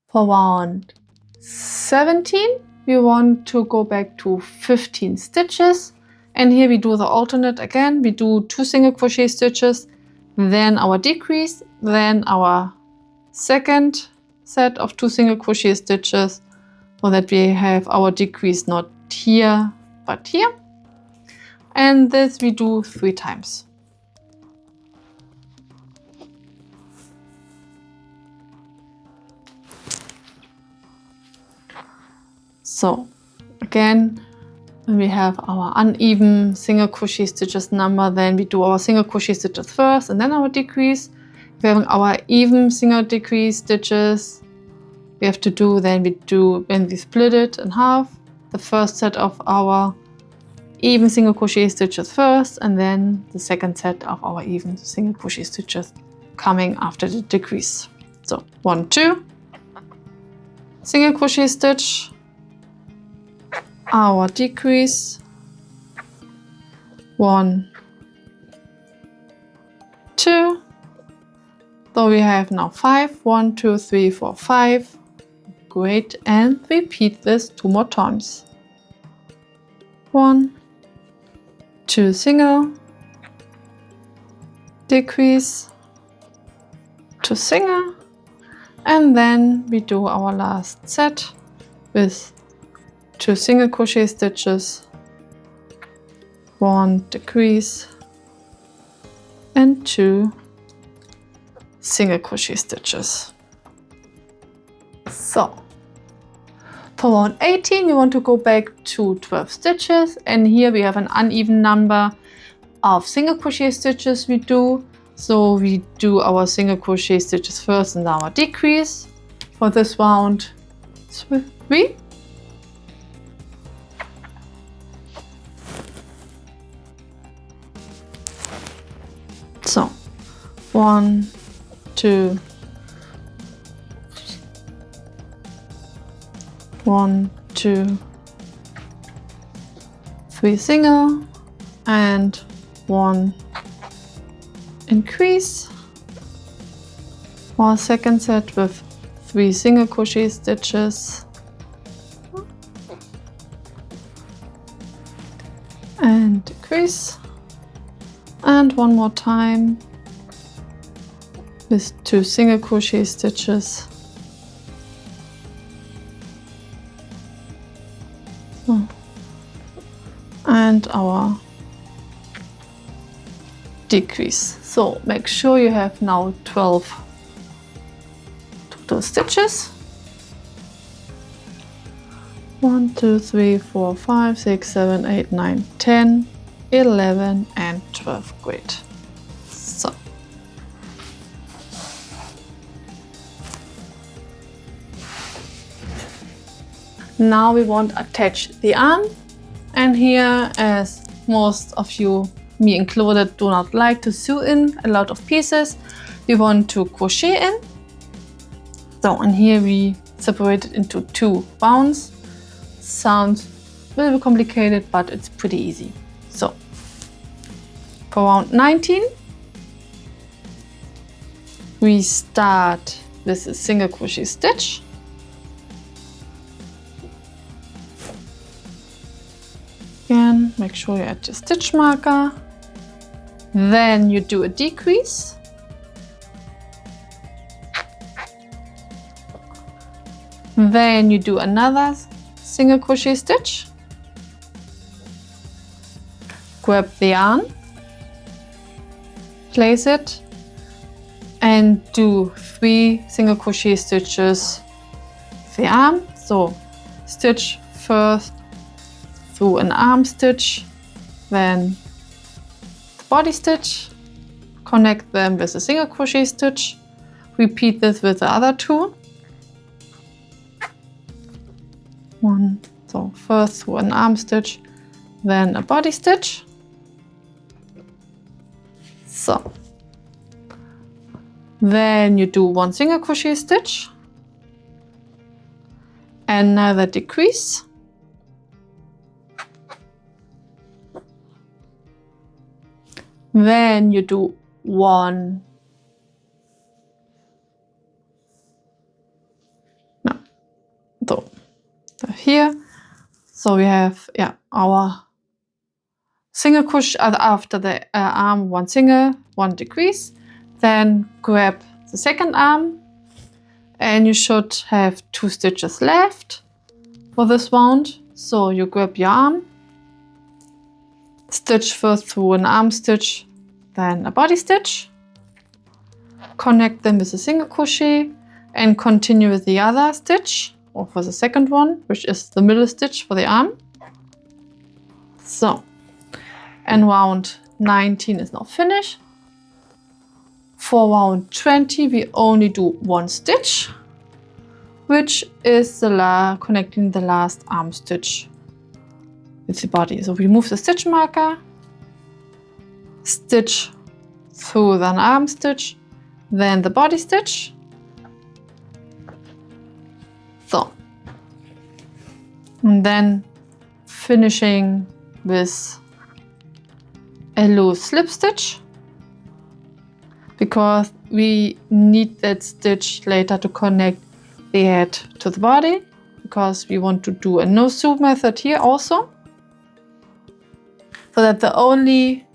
for round 17 we want to go back to 15 stitches, and here we do the alternate again. We do 2 single crochet stitches, then our decrease, then our second set of 2 single crochet stitches, so that we have our decrease not here but here, and this we do 3 times. So again, when we have our uneven single crochet stitches number, then we do our single crochet stitches first and then our decrease. If we have our even single decrease stitches, we have to do, then we do, when we split it in half, the first set of our even single crochet stitches first, and then the second set of our even single crochet stitches coming after the decrease. So 1, 2, single crochet stitch, our decrease, 1, 2. So we have now 5, 1, 2, 3, 4, 5. Great, and repeat this 2 more times. 1, 2 single, decrease, 2 single, and then we do our last set with 2 single crochet stitches, 1 decrease, and 2 single crochet stitches. So for round 18 we want to go back to 12 stitches, and here we have an uneven number of single crochet stitches we do. So we do our single crochet stitches first and our decrease. For this round 3. So 1, 2, 1, 2, 3 single, and 1 increase. Our second set with 3 single crochet stitches, and decrease, and 1 more time with 2 single crochet stitches. And our decrease. So make sure you have now 12 total stitches. 1, 2, 3, 4, 5, 6, 7, 8, 9, 10, 11, and 12. Great. So now we want to attach the arm, and here, as most of you, me included, do not like to sew in a lot of pieces, we want to crochet in. So, and here we separate it into 2 rounds. Sounds a little bit complicated, but it's pretty easy. So for round 19 we start with a single crochet stitch, again make sure you add your stitch marker, then you do a decrease, Then you do another single crochet stitch, grab the yarn, place it, and do 3 single crochet stitches with the arm. So stitch first through an arm stitch, then the body stitch, connect them with a single crochet stitch, repeat this with the other 2. So first through an arm stitch, then a body stitch. So then you do 1 single crochet stitch, another decrease, then you do 1 here. So we have our single crochet after the arm, 1 single, 1 decrease. Then grab the second arm, and you should have 2 stitches left for this round. So you grab your arm, stitch first through an arm stitch, then a body stitch, connect them with a single crochet, and continue with the other stitch, or for the second one, which is the middle stitch for the arm. So, and round 19 is now finished. For round 20, we only do 1 stitch, which is the connecting the last arm stitch with the body. So remove the stitch marker, stitch through the arm stitch, then the body stitch. So, and then finishing with a loose slip stitch, because we need that stitch later to connect the head to the body, because we want to do a no-sew method here also, so that the only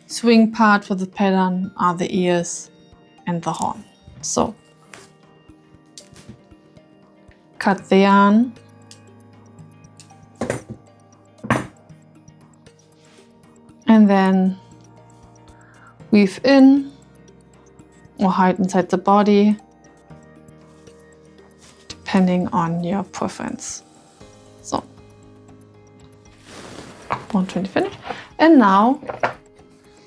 sewing part for the pattern are the ears and the horn. So cut the yarn, and then weave in or hide inside the body, depending on your preference. So 120 finished, and now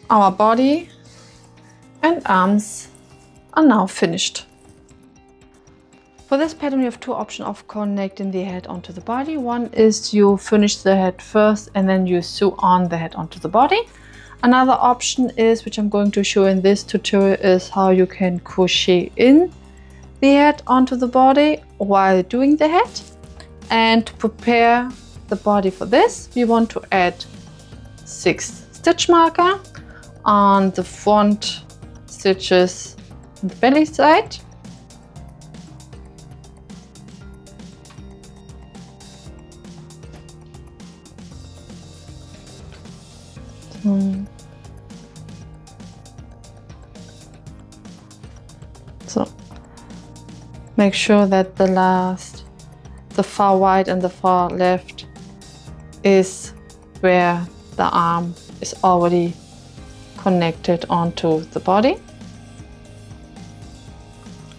our body and arms are now finished. For this pattern, we have 2 options of connecting the head onto the body. One is you finish the head first and then you sew on the head onto the body. Another option is, which I'm going to show in this tutorial, is how you can crochet in the head onto the body while doing the head. And to prepare the body for this, we want to add 6 stitch marker on the front stitches on the belly side. So make sure that the far right and the far left is where the arm is already connected onto the body.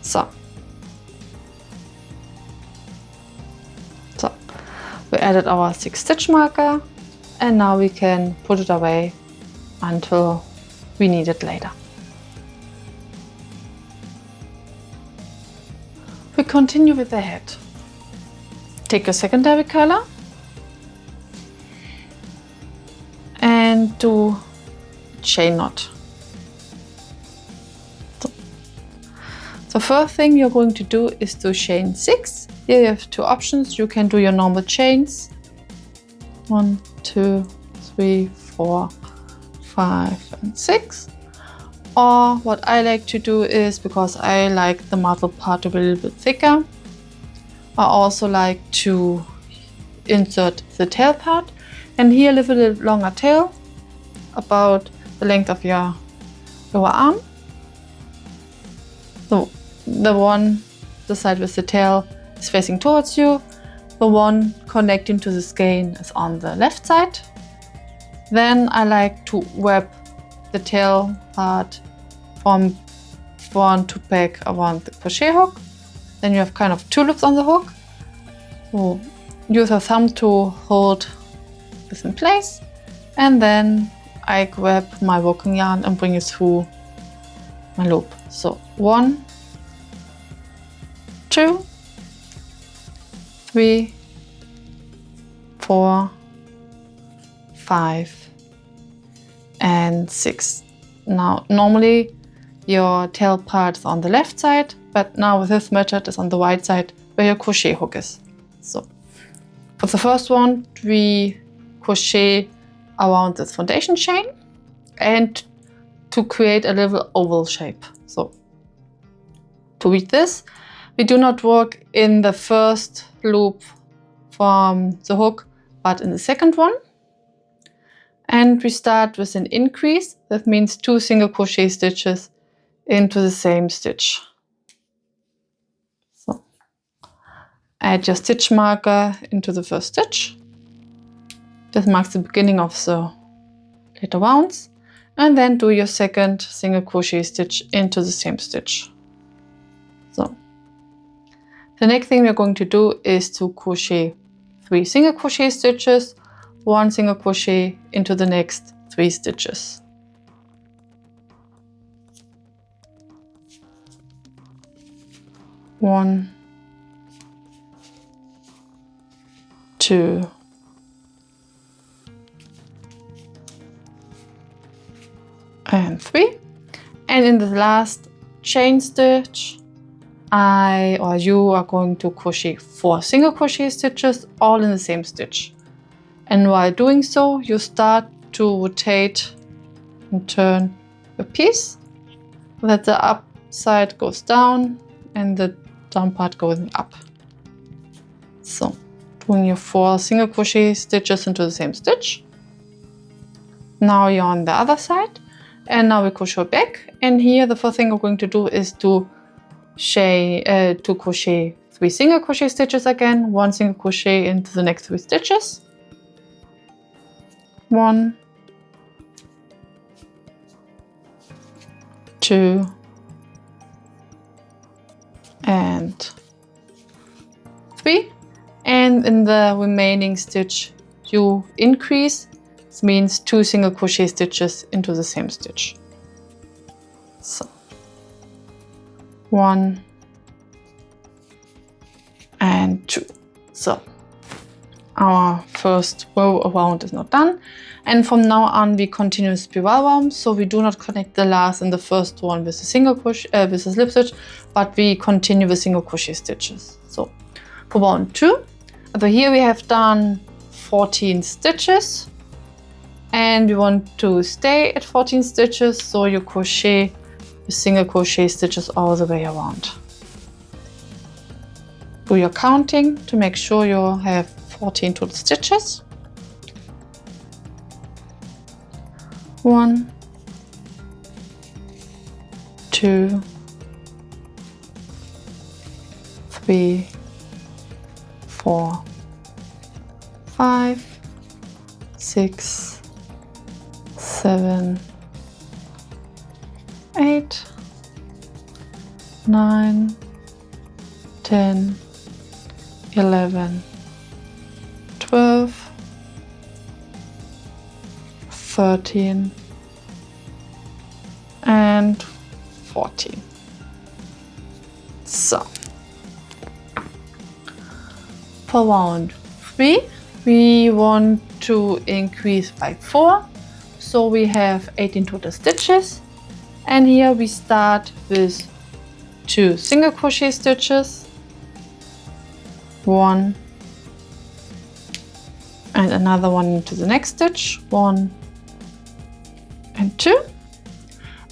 So we added our 6 stitch marker, and now we can put it away until we need it later. We continue with the head. Take a secondary color and do chain knot. So first thing you're going to do is to chain 6. Here you have 2 options. You can do your normal chains. 1, 2, 3, 4, 5, and 6. Or what I like to do is, because I like the muzzle part to be a little bit thicker, I also like to insert the tail part. And here a little longer tail, about the length of your lower arm. So the side with the tail is facing towards you. The one connecting to the skein is on the left side. Then I like to wrap the tail part from front to back around the crochet hook. Then you have kind of 2 loops on the hook. So use your thumb to hold this in place, and then I grab my working yarn and bring it through my loop. So 1, 2, 3, 4, 5, and 6. Now normally your tail part is on the left side, but now with this method is on the right side where your crochet hook is. So for the first one, we crochet around this foundation chain and to create a little oval shape. So to read this, we do not work in the first loop from the hook, but in the second one. And we start with an increase. That means 2 single crochet stitches into the same stitch. So add your stitch marker into the first stitch. This marks the beginning of the little rounds. And then do your second single crochet stitch into the same stitch. So the next thing we're going to do is to crochet 3 single crochet stitches, 1 single crochet into the next 3 stitches. One, 2, and 3. And in the last chain stitch, I or you are going to crochet 4 single crochet stitches all in the same stitch. And while doing so, you start to rotate and turn your piece so that the up side goes down and the down part goes up. So doing your 4 single crochet stitches into the same stitch. Now you're on the other side, and now we crochet back. And here the first thing we're going to do is to crochet 3 single crochet stitches again, 1 single crochet into the next 3 stitches. 1, 2, and 3. And in the remaining stitch you increase. This means 2 single crochet stitches into the same stitch. So 1 and 2. So our first row around is not done, and from now on we continue spiral round. So we do not connect the last and the first one with a single crochet with a slip stitch, but we continue with single crochet stitches. So for round 2, so here we have done 14 stitches, and we want to stay at 14 stitches, so you crochet with single crochet stitches all the way around. Do your counting to make sure you have 14 total stitches. 1, 2, 3, 4, 5, 6, 7, 8, 9, 10, 11, 12, 13, and 14. So for round 3 we want to increase by 4, so we have 18 total stitches, and here we start with 2 single crochet stitches, 1 and another one into the next stitch, 1 and 2,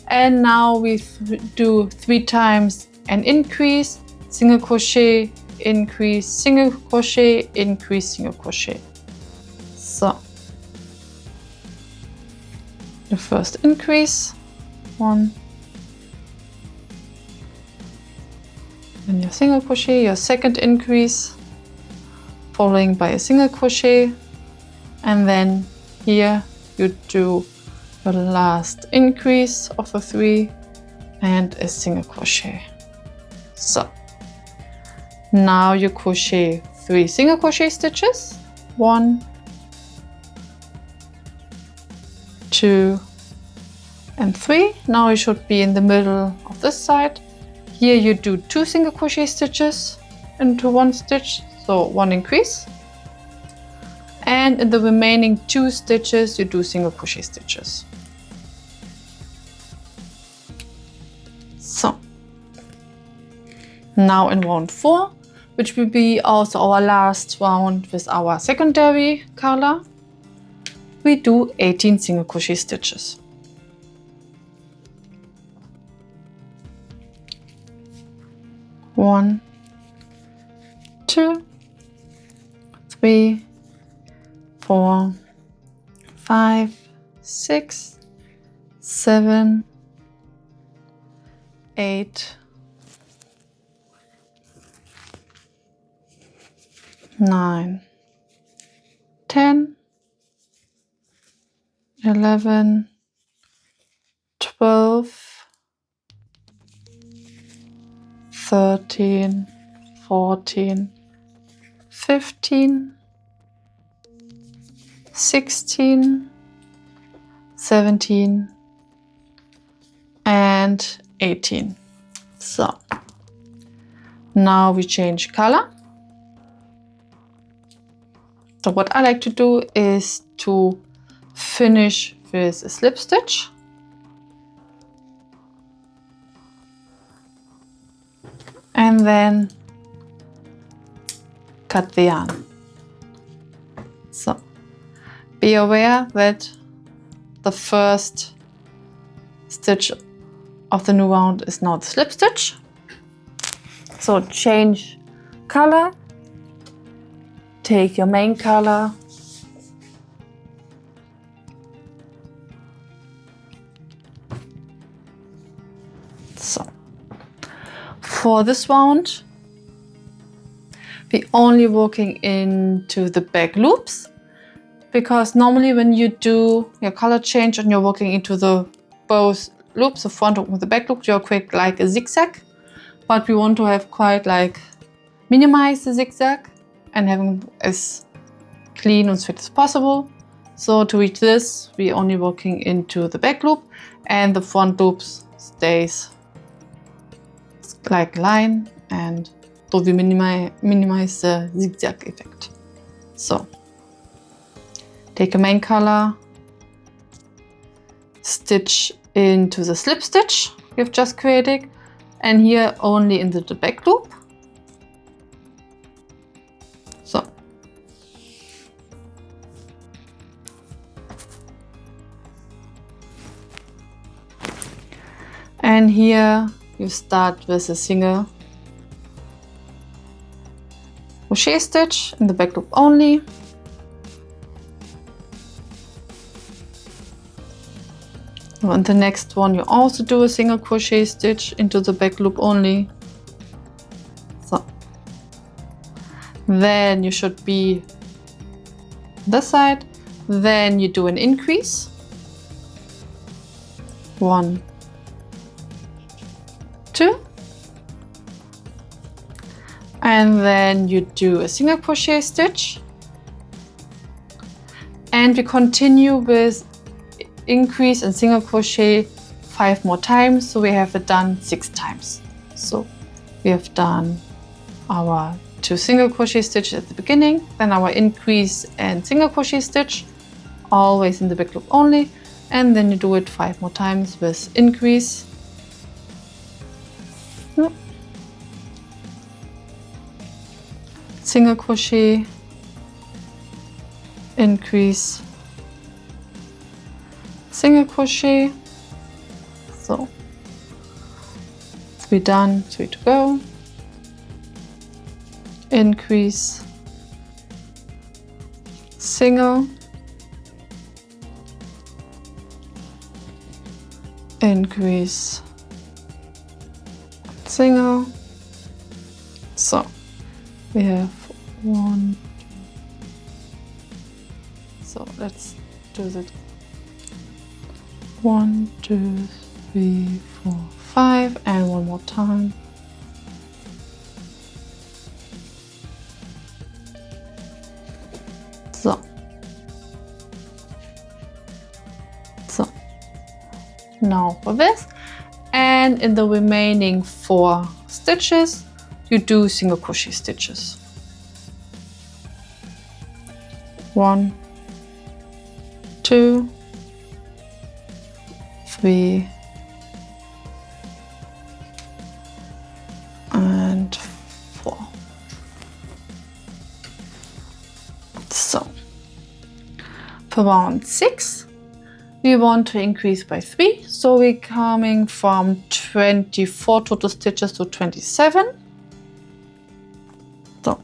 and now we do 3 times an increase, single crochet, increase, single crochet, increase, single crochet. So the first increase, 1, then your single crochet, your second increase, following by a single crochet, and then here you do your last increase of a 3 and a single crochet. So now you crochet 3 single crochet stitches, 1, 2 and 3. Now you should be in the middle of this side. Here you do 2 single crochet stitches into 1 stitch, so 1 increase, and in the remaining 2 stitches you do single crochet stitches. So now in round 4, which will be also our last round with our secondary color, we do 18 single crochet stitches. 1, 2, 3, 4, 5, 6, 7, 8, 9, 10, 11, 12, 13, 14, 15, 16, 17, and 18. So now we change color. So what I like to do is to finish with a slip stitch. And then cut the yarn. So be aware that the first stitch of the new round is now the slip stitch. So change color, take your main color, so for this round we're only working into the back loops, because normally when you do your color change and you're working into the both loops, the front loop and the back loop, you're quick like a zigzag, but we want to have quite like minimize the zigzag and having as clean and straight as possible. So to reach this, we're only working into the back loop, and the front loops stays like a line, and so we minimize the zigzag effect. So take a main color, stitch into the slip stitch we've just created, and here only into the back loop. So and here you start with a single crochet stitch in the back loop only. On the next one you also do a single crochet stitch into the back loop only. So then you should be this side, then you do an increase, 1, 2, and then you do a single crochet stitch, and we continue with increase and single crochet 5 more times, so we have it done 6 times. So we have done our 2 single crochet stitches at the beginning, then our increase and single crochet stitch, always in the back loop only, and then you do it 5 more times with increase, single crochet, increase, single crochet. So 3 done, 3 to go, increase, single, increase, single, So we have 1. So let's do that. 1, 2, 3, 4, 5, and one more time. So now for this, and in the remaining 4 stitches you do single crochet stitches. 1, 2, 3, and 4. So for round 6 we want to increase by 3, so we're coming from 24 total stitches to 27. So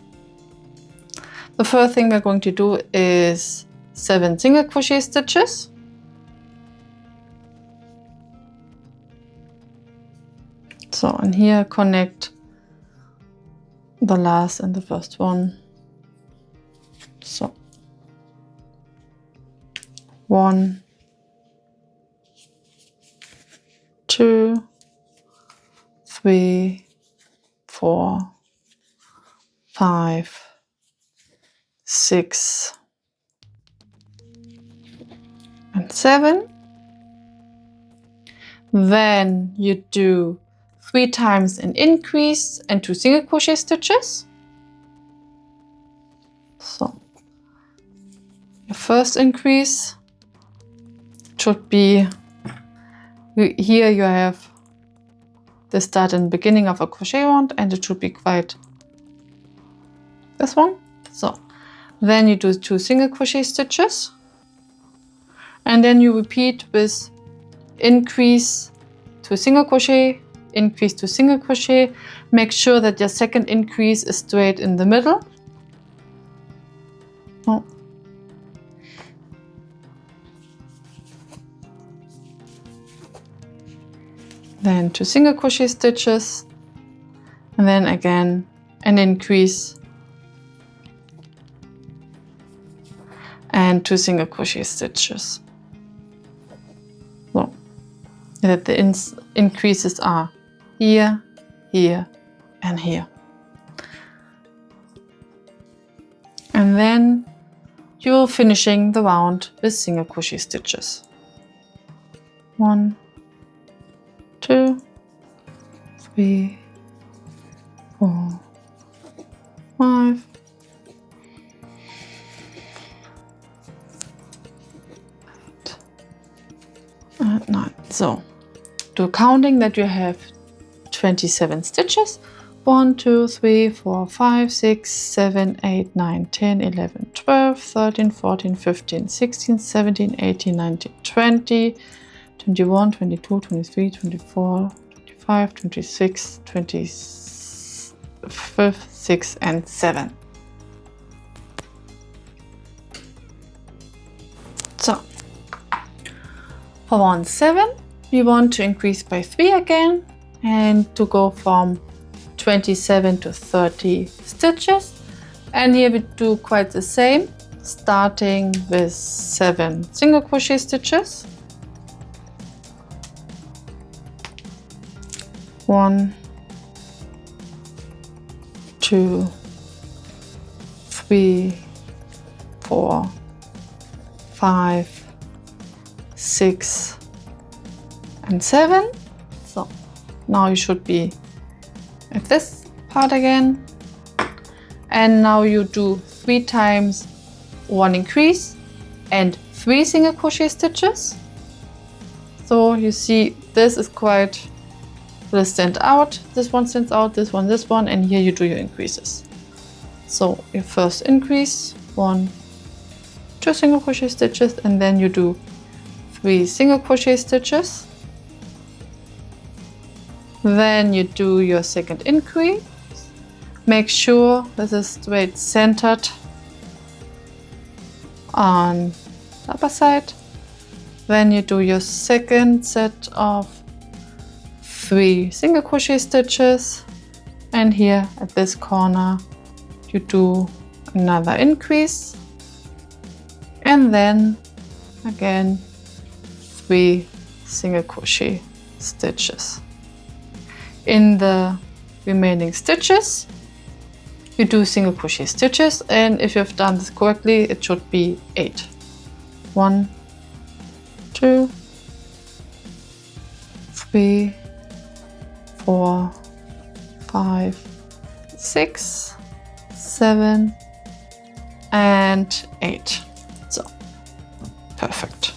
the first thing we're going to do is 7 single crochet stitches. So, and here connect the last and the first one. So 1, 2, 3, 4, 5, 6, and 7. Then you do 3 times an increase and 2 single crochet stitches. So your first increase should be, here you have the start and beginning of a crochet round, and it should be quite this one. So then you do 2 single crochet stitches, and then you repeat with increase to single crochet, increase to single crochet. Make sure that your second increase is straight in the middle. Oh. Then 2 single crochet stitches, and then again an increase and 2 single crochet stitches. So that the increases are here, here, and here. And then you're finishing the round with single crochet stitches. 1, 2, 3, 4, 5, 8, and 9. So do counting that you have 27 stitches. 1, 2, 3, 4, 5, 6, 7, 8, 9, 10, 11, 12, 13, 14, 15, 16, 17, 18, 19, 20, 21, 22, 23, 24, 25, 26, 25, 6, and 7. So for round 7 we want to increase by 3 again, and to go from 27 to 30 stitches. And here we do quite the same, starting with 7 single crochet stitches. 1, 2, 3, 4, 5, 6, and 7. So now you should be at this part again, and now you do 3 times 1 increase and 3 single crochet stitches. So you see this is quite, will stand out, this one stands out, this one, and here you do your increases. So your first increase, 1, 2 single crochet stitches, and then you do 3 single crochet stitches. Then you do your second increase. Make sure this is straight centered on the upper side. Then you do your second set of 3 single crochet stitches, and here at this corner you do another increase, and then again 3 single crochet stitches. In the remaining stitches you do single crochet stitches, and if you've done this correctly it should be 8. 1, 2, 3, 4, 5, 6, 7 and 8. So perfect.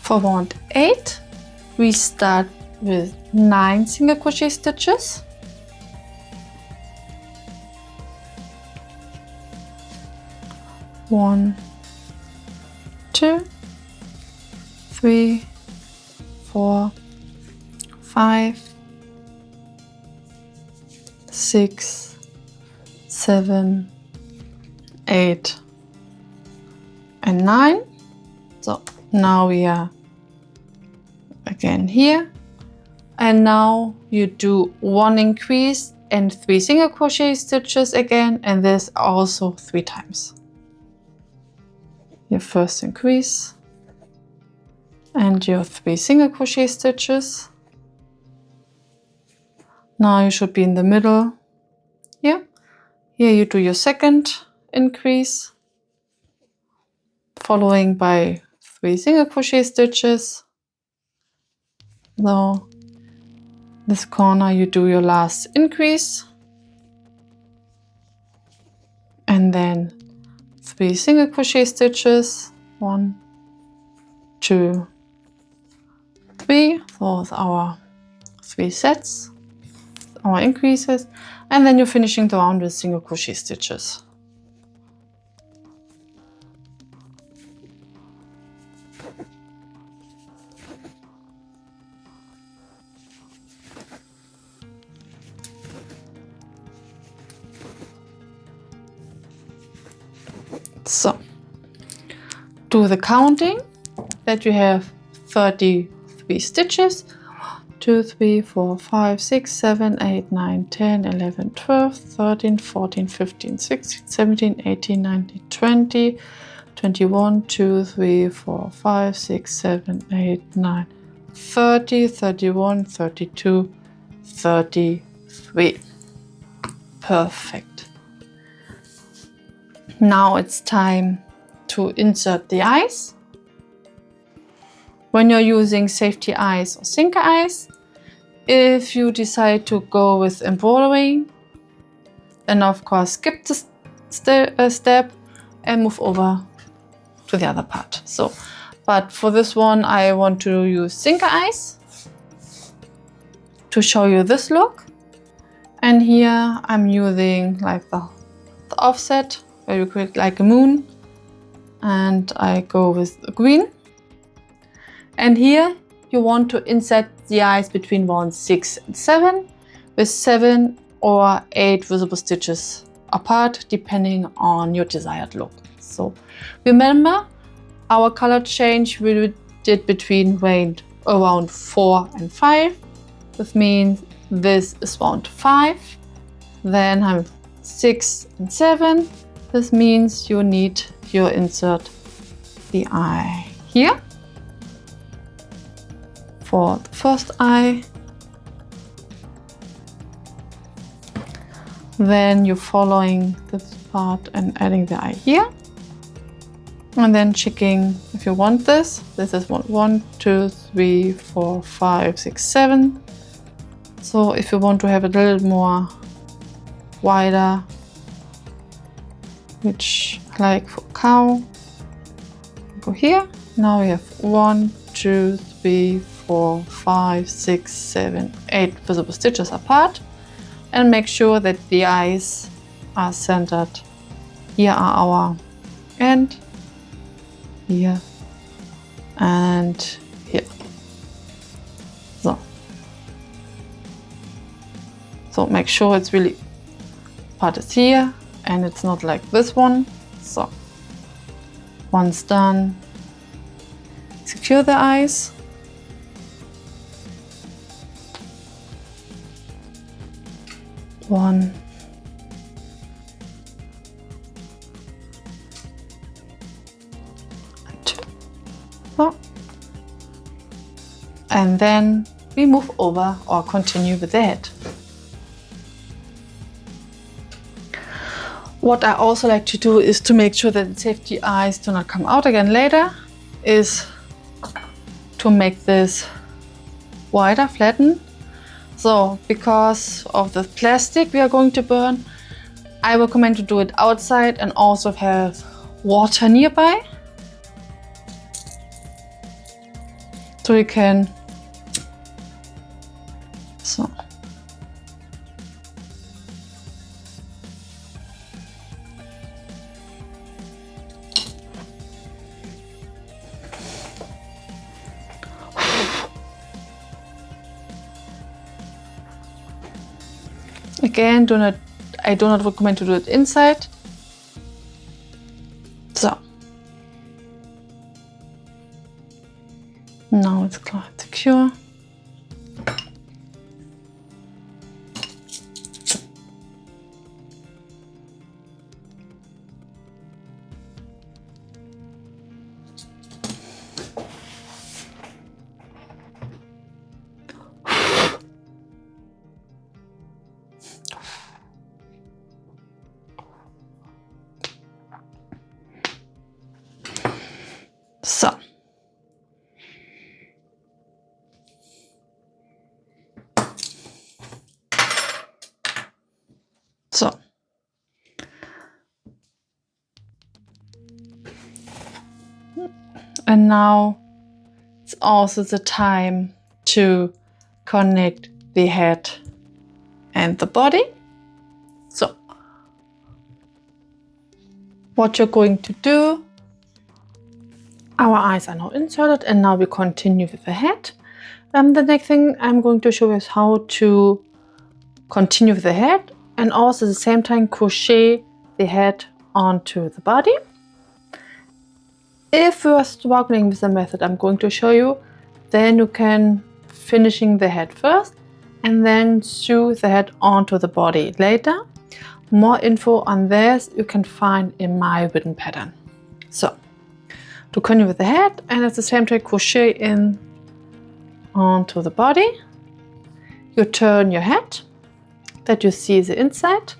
For round 8 we start with 9 single crochet stitches. 1, 2, 3, 4, 5, 6, 7, 8 and 9. So now we are again here, and now you do 1 increase and 3 single crochet stitches again, and this also 3 times. Your first increase and your 3 single crochet stitches. Now you should be in the middle here. Here you do your second increase, following by 3 single crochet stitches. So this corner you do your last increase, and then 3 single crochet stitches. 1, 2, 3. Those are our 3 sets, our increases, and then you're finishing the round with single crochet stitches. So do the counting that you have 33 stitches. 2, 3, 4, 5, 6, 7, 8, 9, 10, 11, 12, 13, 14, 15, 16, 17, 18, 19, 20, 21, 2, 3, 4, 5, 6, 7, 8, 9, 30, 31, 32, 33. Perfect. Now it's time to insert the eyes. When you're using safety eyes or sinker eyes, if you decide to go with embroidery, then of course skip the step and move over to the other part. So, but for this one I want to use sinker eyes to show you this look. And here I'm using like the offset where you create like a moon, and I go with green. And here you want to insert the eyes between round 6 and 7 with 7 or 8 visible stitches apart depending on your desired look. So remember, our color change we did between around 4 and 5. This means this is round 5. Then I'm 6 and 7. This means you need your insert the eye here. For the first eye, then you're following this part and adding the eye here, and then checking if you want this. This is 1, 2, 3, 4, 5, 6, 7. So if you want to have it a little more wider, which I like for cow, go here. Now we have 1, 2, 3, 4, 5, 6, 7, 8 visible stitches apart, and make sure that the eyes are centered. Here are our end, here and here. So make sure it's really part is here and it's not like this one. So once done, secure the eyes. 1, 2, 4, and then we move over or continue with the head. What I also like to do is to make sure that the safety eyes do not come out again later, is to make this wider, flatten. So because of the plastic we are going to burn, I recommend to do it outside and also have water nearby. So you can, so. Again, I do not recommend to do it inside. So now it's quite secure. So, and now it's also the time to connect the head and the body. So, what you're going to do, our eyes are now inserted and now we continue with the head. The next thing I'm going to show you is how to continue with the head and also at the same time crochet the head onto the body. If you are struggling with the method I'm going to show you, then you can finishing the head first and then sew the head onto the body later. More info on this you can find in my written pattern. So, to continue with the head and at the same time crochet in onto the body. You turn your head that you see the inside,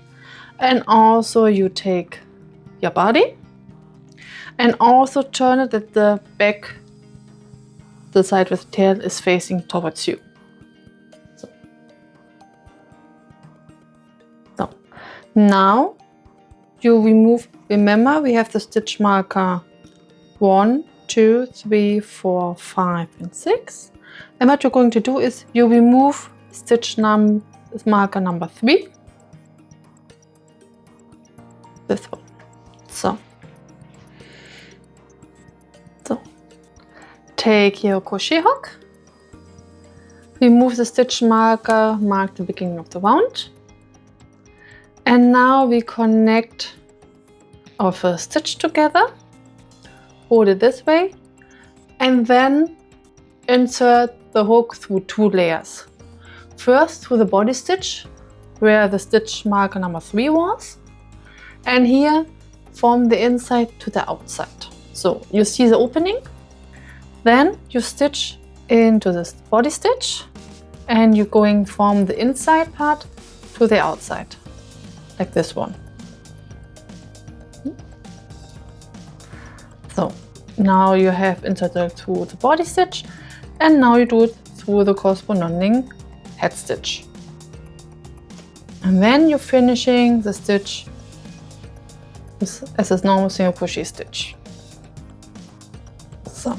and also you take your body and also turn it that the back, the side with the tail is facing towards you. So now you remove, remember we have the stitch marker 1, 2, 3, 4, 5 and 6, and what you're going to do is you remove stitch marker number 3, this one. So take your crochet hook, remove the stitch marker, mark the beginning of the round, and now we connect our first stitch together. Hold it this way and then insert the hook through 2 layers. First through the body stitch where the stitch marker number 3 was, and here from the inside to the outside. So you see the opening, then you stitch into this body stitch and you're going from the inside part to the outside, like this one. So now you have inserted through the body stitch and now you do it through the corresponding head stitch. And then you're finishing the stitch as a normal single crochet stitch. So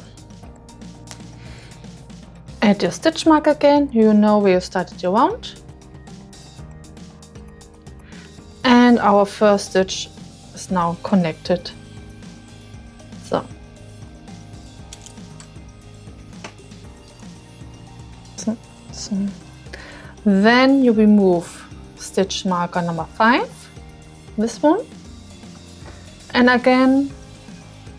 add your stitch mark again, you know where you started your round. And our first stitch is now connected. So then you remove stitch marker number 5, this one, and again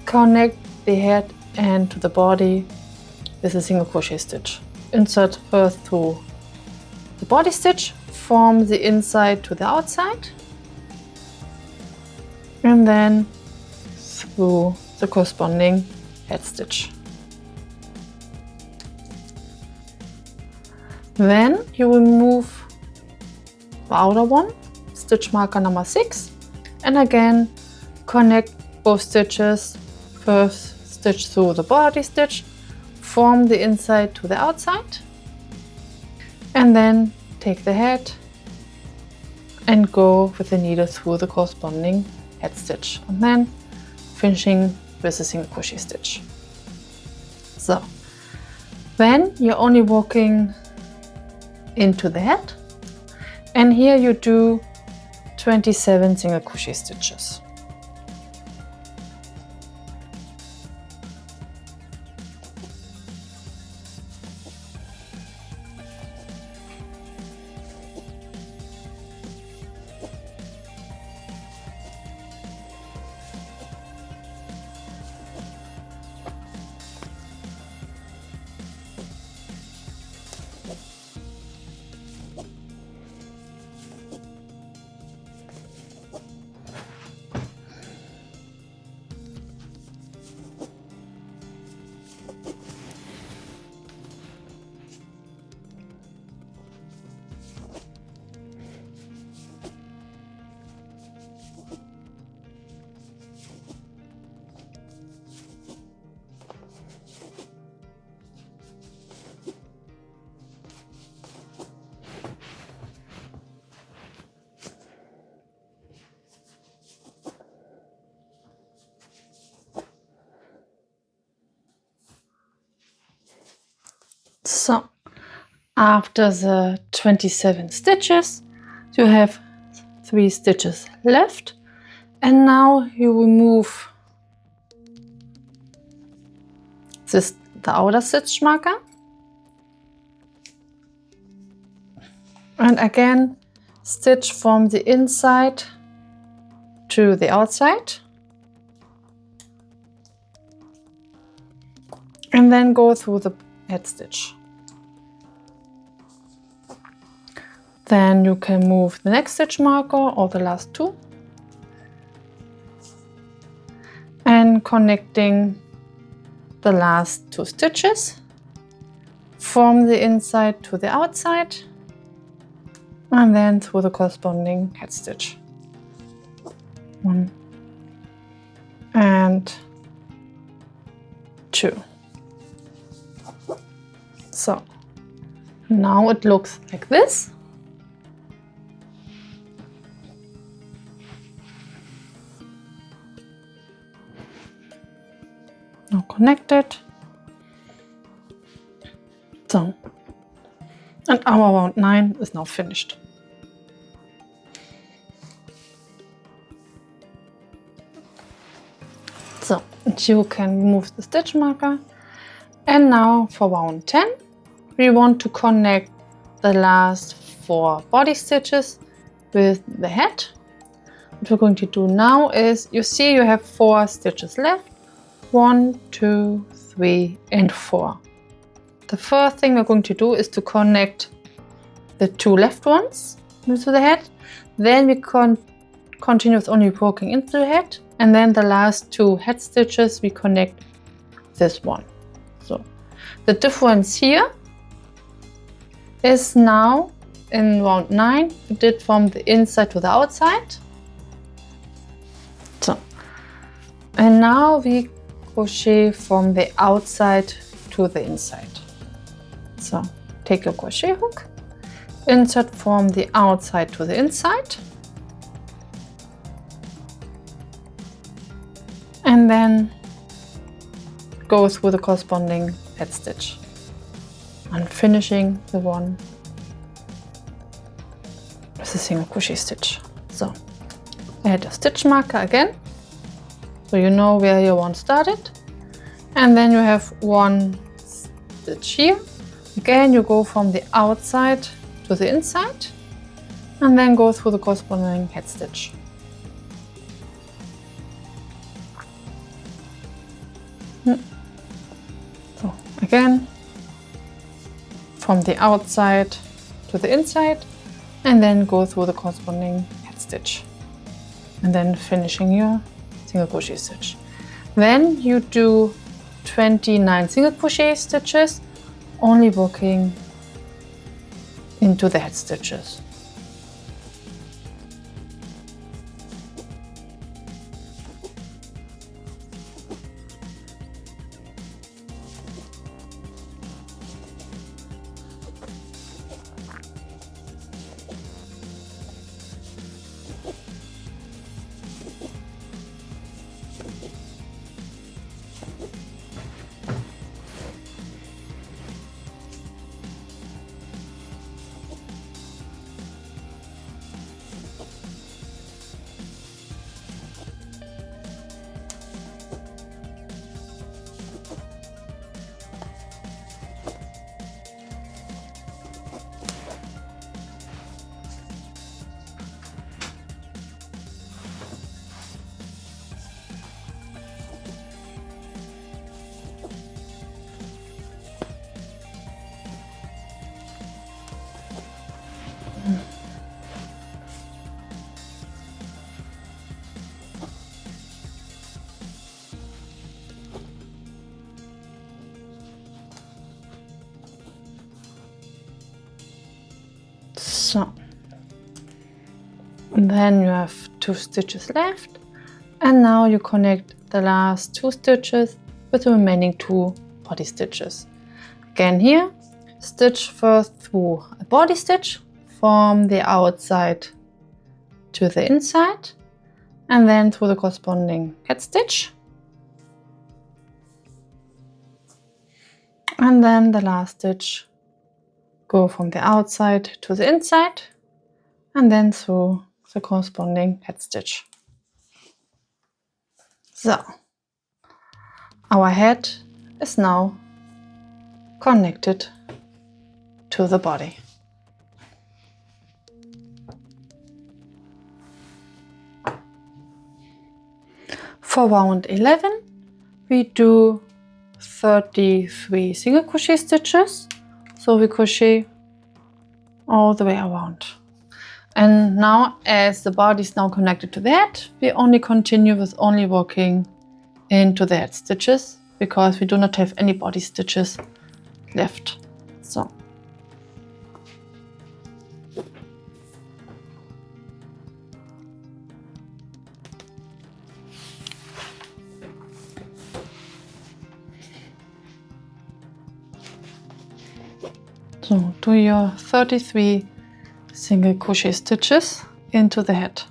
connect the head and to the body with a single crochet stitch. Insert first through the body stitch from the inside to the outside and then through the corresponding head stitch. Then you will move the outer one, stitch marker number 6, and again connect both stitches. First stitch through the body stitch from the inside to the outside, and then take the head and go with the needle through the corresponding head stitch, and then finishing with a single crochet stitch. So then you're only working into the head, and here you do 27 single crochet stitches. So after the 27 stitches, you have 3 stitches left, and now you remove the outer stitch marker, and again stitch from the inside to the outside, and then go through the head stitch. Then you can move the next stitch marker or the last 2 and connecting the last 2 stitches from the inside to the outside, and then through the corresponding head stitch. 1 and 2. So now it looks like this. Now connect it. So, and our round 9 is now finished. So, and you can remove the stitch marker. And now for round 10, we want to connect the last 4 body stitches with the head. What we're going to do now is, you see you have 4 stitches left. 1, 2, 3, and 4. The first thing we're going to do is to connect the 2 left ones into the head. Then we continue with only poking into the head, and then the last 2 head stitches we connect this one. So the difference here is now in round 9 we did from the inside to the outside. So, and now we crochet from the outside to the inside. So take your crochet hook, insert from the outside to the inside, and then go through the corresponding head stitch and finishing the one with a single crochet stitch. So add a stitch marker again, so you know where your one started, and then you have 1 stitch here. Again, you go from the outside to the inside, and then go through the corresponding head stitch. So again, from the outside to the inside, and then go through the corresponding head stitch, and then finishing your single crochet stitch. Then you do 29 single crochet stitches, only working into the head stitches. So, and then you have 2 stitches left, and now you connect the last 2 stitches with the remaining 2 body stitches. Again here, stitch first through a body stitch from the outside to the inside, and then through the corresponding head stitch, and then the last stitch go from the outside to the inside, and then through the corresponding head stitch. So, our head is now connected to the body. For round 11, we do 33 single crochet stitches. So we crochet all the way around. And now, as the body is now connected to the head, we only continue with only working into the head stitches, because we do not have any body stitches left. So. So do your 33 single crochet stitches into the head.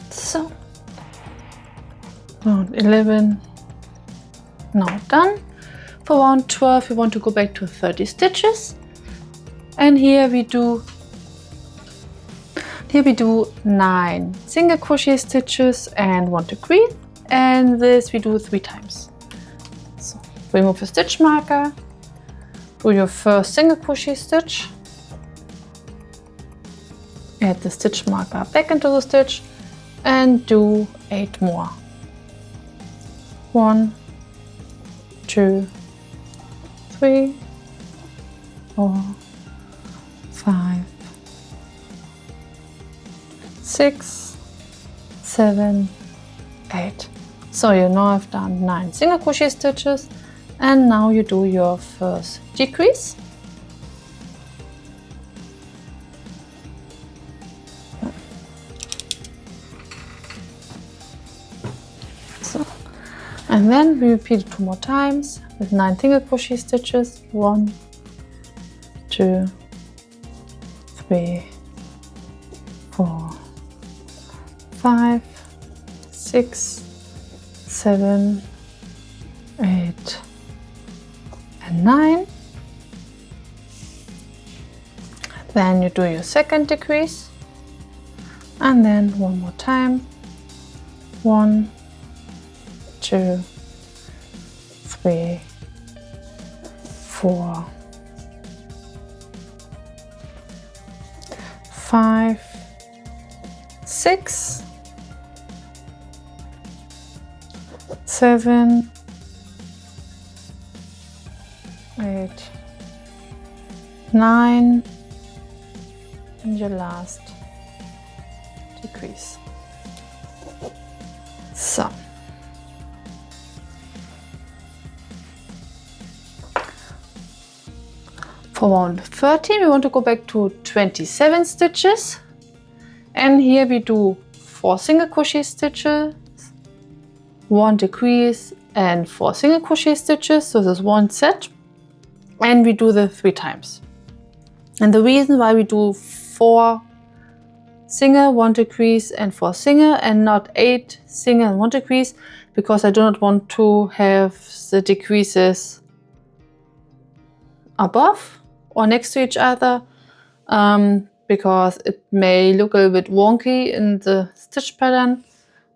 So, round 11 now done. For round 12 we want to go back to 30 stitches, and here we do 9 single crochet stitches and 1 decrease, and this we do 3 times. So remove the stitch marker, do your first single crochet stitch, add the stitch marker back into the stitch, and do 8 more. 1, 2, 3, 4, 5, 6, 7, 8. So you now have done 9 single crochet stitches, and now you do your first decrease. So, and then we repeat it 2 more times with 9 single crochet stitches. 1, 2, 3, 4, 5, 6, 7, 8, and 9. Then you do your second decrease, and then 1 more time. 1, 2, 3, 4, 5, 6, 7, 8, 9, and your last decrease. So, for round 13 we want to go back to 27 stitches, and here we do 4 single crochet stitches, 1 decrease, and 4 single crochet stitches. So this is 1 set, and we do the 3 times. And the reason why we do 4 single, 1 decrease, and 4 single, and not 8 single and 1 decrease, because I do not want to have the decreases above or next to each other, because it may look a little bit wonky in the stitch pattern.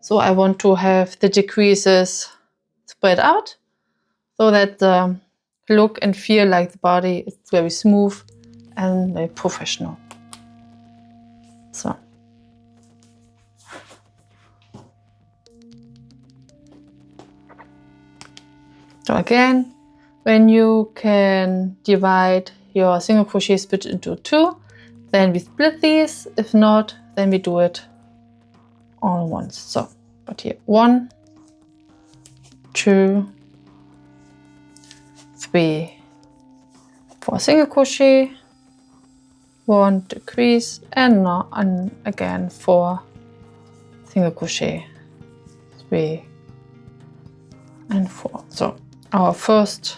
So I want to have the decreases spread out so that the look and feel like the body is very smooth and very professional. So. So again, when you can divide your single crochet stitch into 2, then we split these. If not, then we do it all at once. So, but here 1, 2, 3, 4 single crochet, 1 decrease, and now again 4 single crochet, 3 and 4. So our first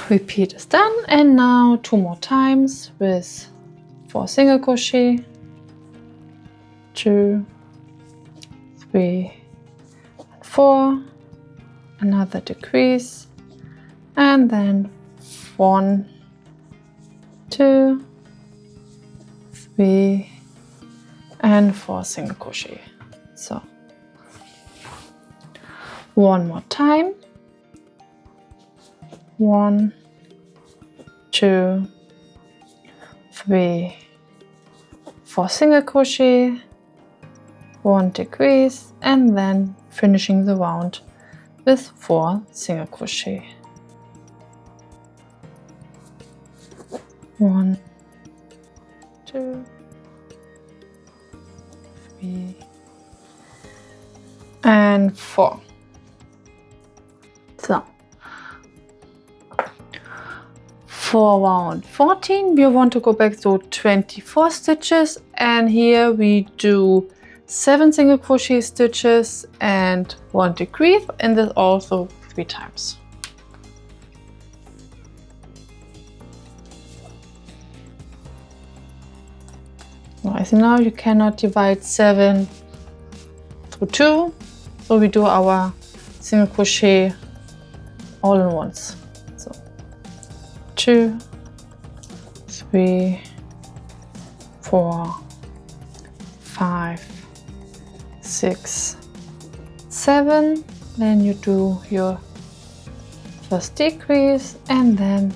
repeat is done, and now 2 more times with 4 single crochet, 2, 3, and 4, another decrease, and then 1, 2, 3, and 4 single crochet. So 1 more time. 1, 2, 3, 4 single crochet, 1 decrease, and then finishing the round with 4 single crochet. 1, 2, 3, and 4. So for round 14 we want to go back to 24 stitches, and here we do 7 single crochet stitches and 1 decrease, and this also 3 times. As you know, you cannot divide 7 through 2, so we do our single crochet all at once. So 2, 3, 4, 5, 6, 7. Then you do your first decrease, and then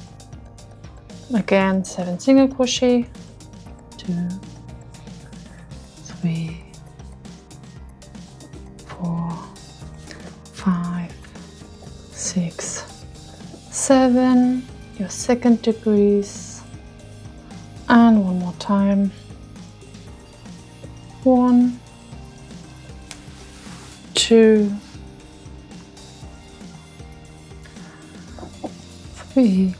again 7 single crochet, 2, 3, 4, 5, 6, 7. your second decrease, and one more time. 1, 2, 3,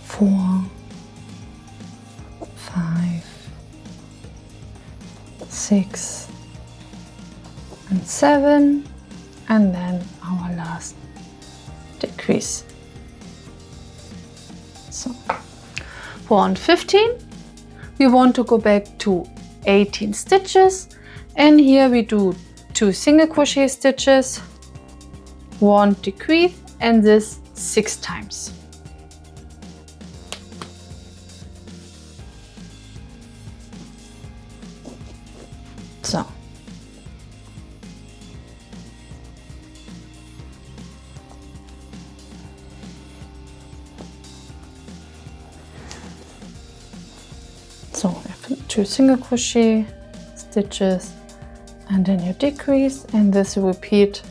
4, 5, 6, and 7, and then our last decrease. So for round 15 we want to go back to 18 stitches, and here we do 2 single crochet stitches, 1 decrease, and this 6 times. So 2 single crochet stitches, and then you decrease, and this you repeat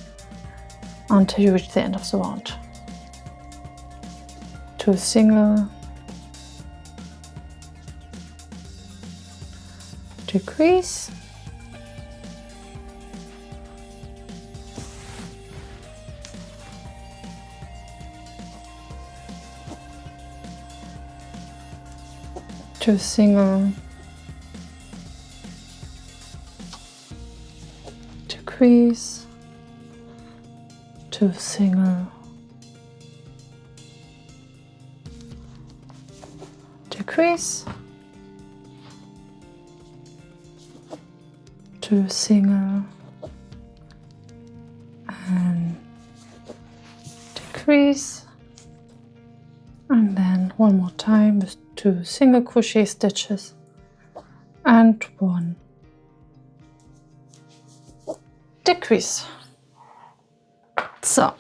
until you reach the end of the round. 2 single, decrease, two single, decrease, 2 single, decrease, 2 single, and decrease, and then one more time with 2 single crochet stitches and 1 decrease. So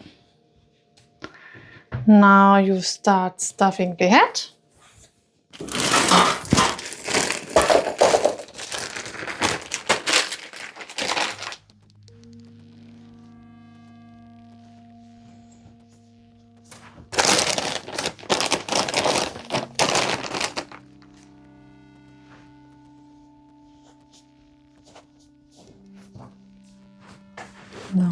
now you start stuffing the head. No.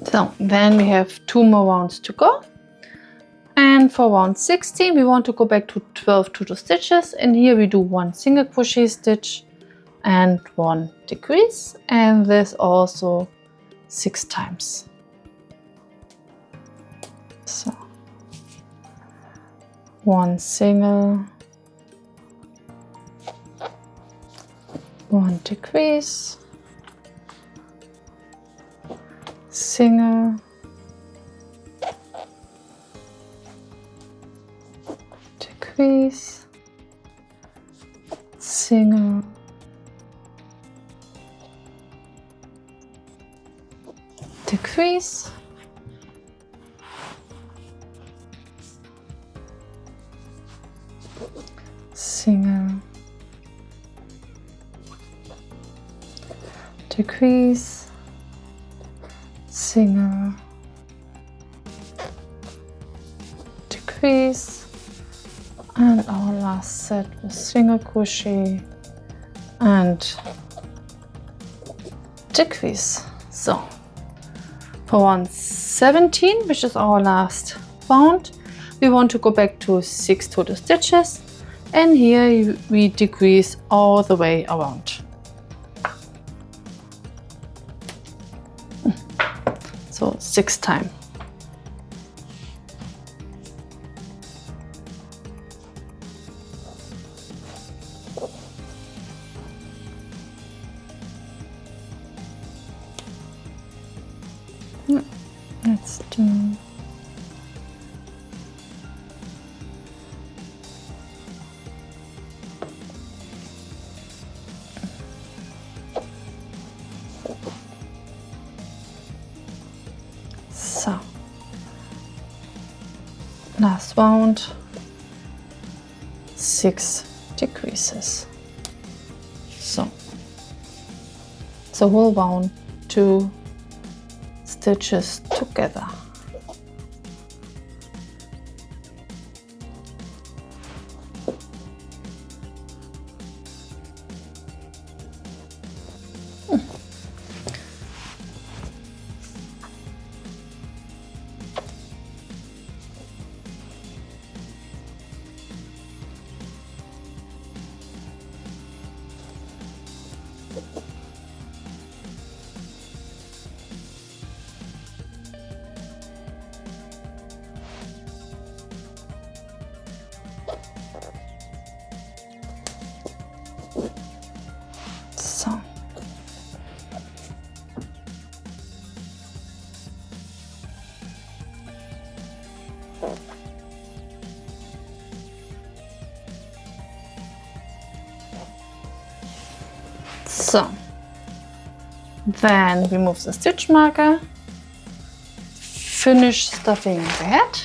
So then we have 2 more rounds to go, and for round 16 we want to go back to 12 total stitches, and here we do 1 single crochet stitch and 1 decrease, and this also 6 times. So 1 single, 1 decrease, single, decrease, single, decrease, single, decrease, single, decrease, and our last set with single crochet and decrease. So for round 17, which is our last round, we want to go back to 6 total stitches, and here we decrease all the way around. So 6 times. last round, 6 decreases. So the whole round, 2 stitches together. So then remove the stitch marker, finish stuffing the head,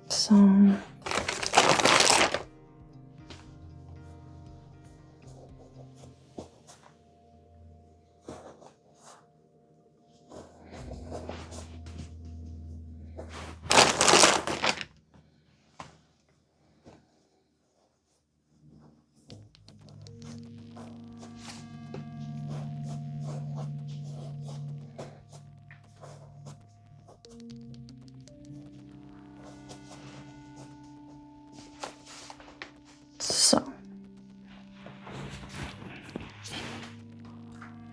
so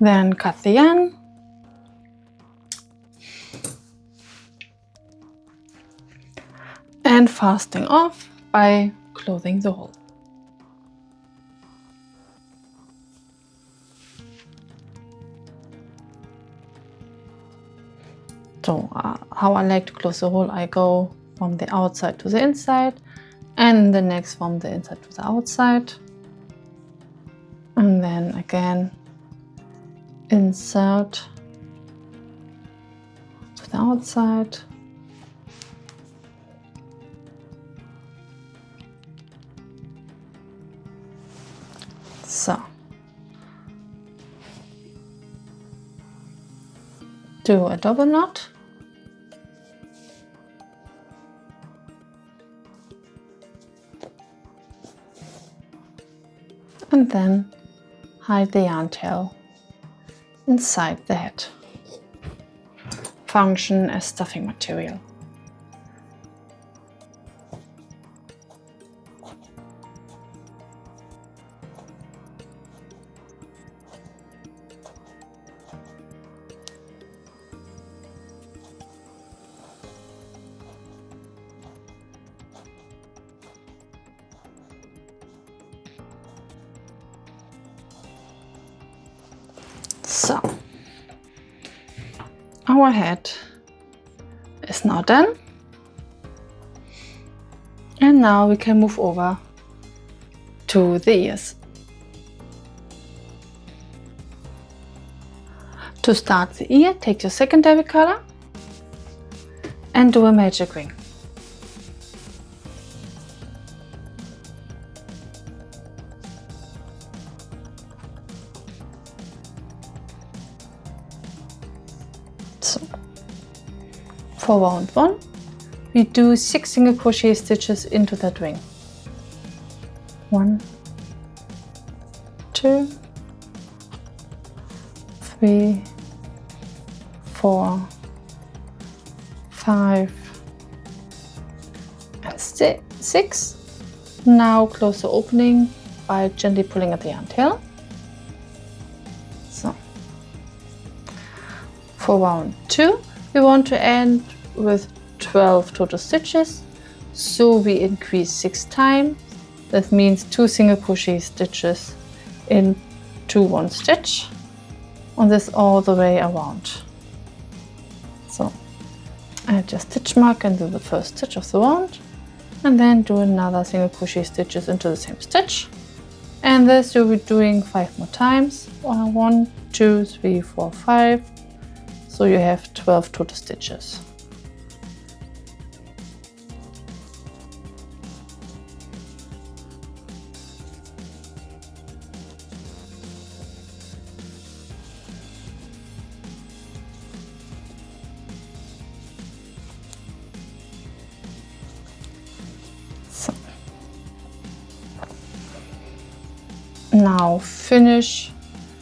then cut the yarn, and fastening off by closing the hole. So how I like to close the hole, I go from the outside to the inside, and the next from the inside to the outside, and then again insert to the outside, so do a double knot, and then hide the yarn tail inside the head. Function as stuffing material. So our head is now done, and now we can move over to the ears. To start the ear, take your secondary color and do a magic ring. So for round 1 we do 6 single crochet stitches into that ring. 1, 2, 3, 4, 5 and 6. Now close the opening by gently pulling at the yarn tail. So for round 2 we want to end with 12 total stitches, so we increase 6 times. That means 2 single crochet stitches into one stitch on this all the way around. So add your stitch marker into the first stitch of the round, and then do another single crochet stitches into the same stitch. And this you'll be doing 5 more times. 1, 2, 3, 4, 5. So you have 12 total stitches. Now finish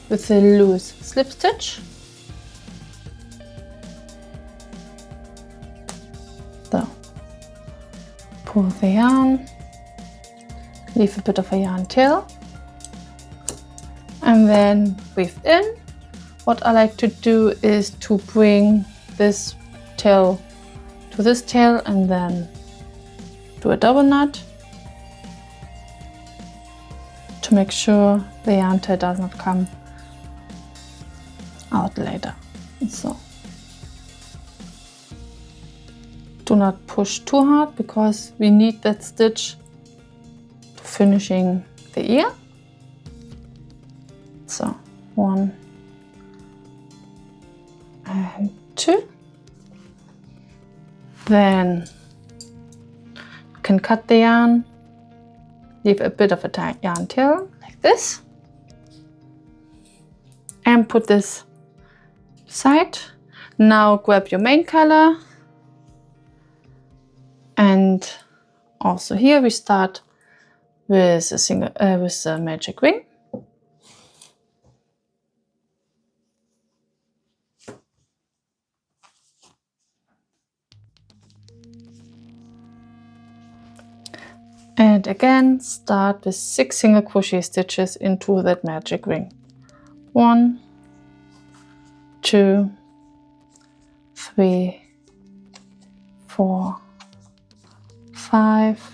with a loose slip stitch. So pull the yarn, leave a bit of a yarn tail, and then weave in. What I like to do is to bring this tail to this tail and then do a double knot to make sure the yarn tail does not come out later. So do not push too hard because we need that stitch to finishing the ear. So 1 and 2. Then you can cut the yarn, leave a bit of a yarn tail like this, and put this aside. Now grab your main color, and also here we start with a magic ring. And again, start with 6 single crochet stitches into that magic ring. 1, 2, 3, 4, 5,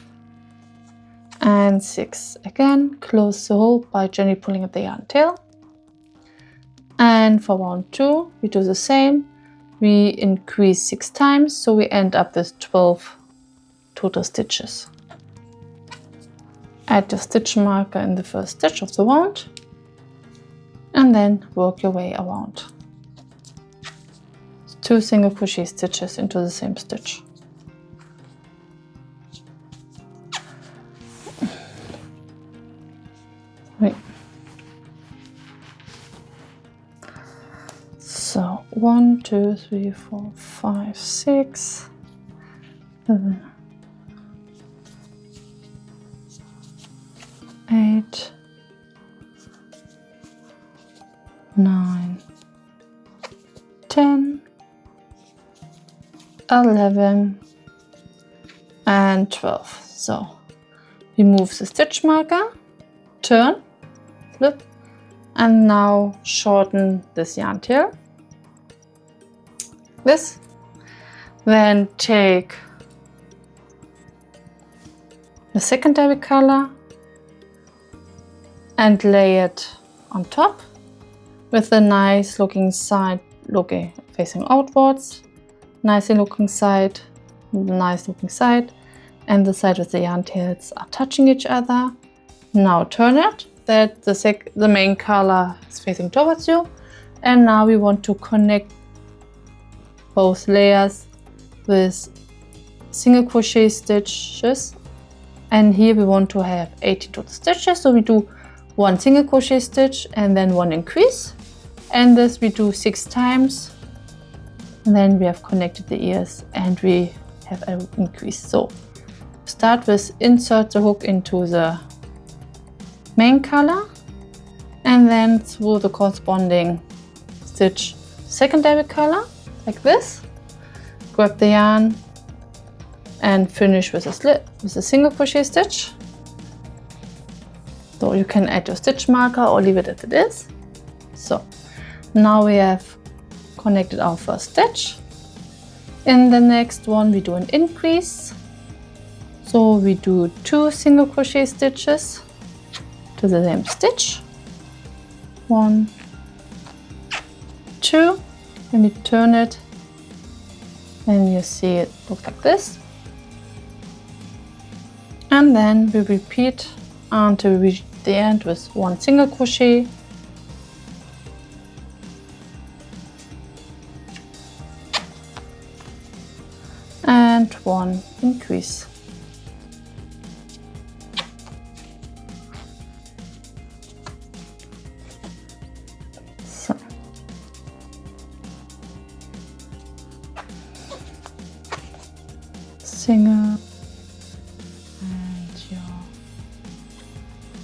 and 6. Again, close the hole by gently pulling at the yarn tail. And for round 2, we do the same. We increase 6 times, so we end up with 12 total stitches. Add your stitch marker in the first stitch of the round, and then work your way around. 2 single crochet stitches into the same stitch. Wait. So 1, 2, 3, 4, 5, 6, 7, 8, 9, 10, 11, and 12. So remove the stitch marker, turn, flip, and now shorten this yarn tail. This. Then take the secondary color and lay it on top with a nice looking side, facing outwards, nicely looking side, nice looking side, and the side with the yarn tails are touching each other. Now turn it that the main color is facing towards you, and now we want to connect both layers with single crochet stitches, and here we want to have 18 total stitches, so we do 1 single crochet stitch and then 1 increase, and this we do 6 times, and then we have connected the ears and we have an increase. So start with insert the hook into the main color and then through the corresponding stitch secondary color like this. Grab the yarn and finish with a single crochet stitch. So you can add your stitch marker or leave it as it is. So now we have connected our first stitch. In the next one we do an increase. So we do 2 single crochet stitches to the same stitch. 1, 2. When you turn it, and you see it look like this. And then we repeat until we reach the end with 1 single crochet, and 1 increase. So single and your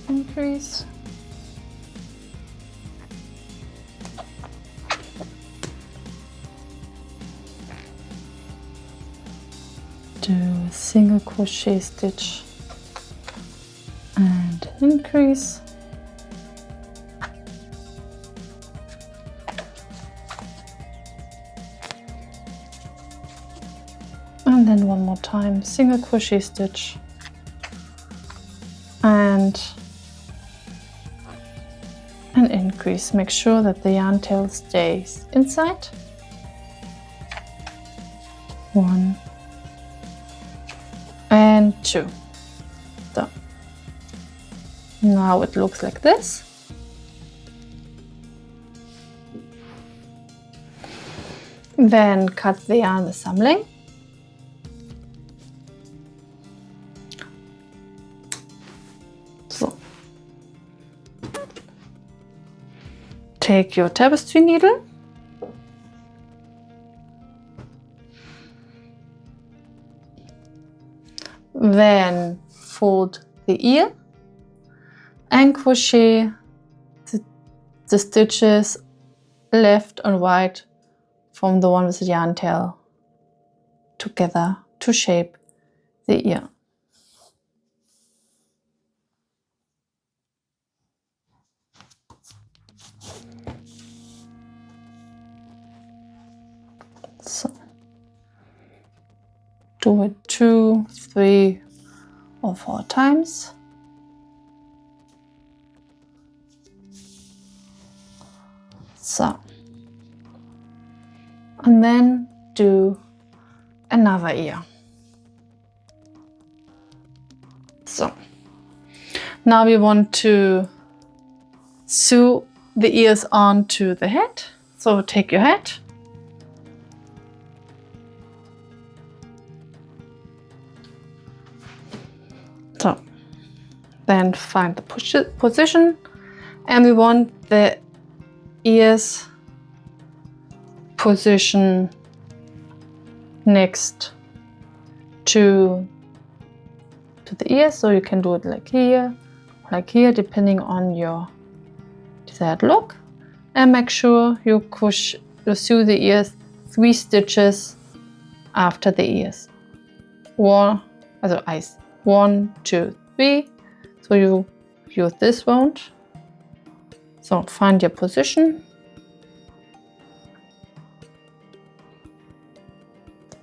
increase. Do a single crochet stitch and increase. And then one more time, single crochet stitch and an increase. Make sure that the yarn tail stays inside. 1 and 2. So now it looks like this. Then cut the yarn assembling. So take your tapestry needle, then fold the ear and crochet the stitches left and right from the one with the yarn tail together to shape the ear. So do it 2, 3 or 4 times. So, and then do another ear. So now we want to sew the ears onto the head. So take your head, so then find the position, and we want the ears position next to the ears, so you can do it like here, depending on your desired look. And make sure you sew the ears 3 stitches after the ears. 1, 2, 3. So you use this round. So find your position.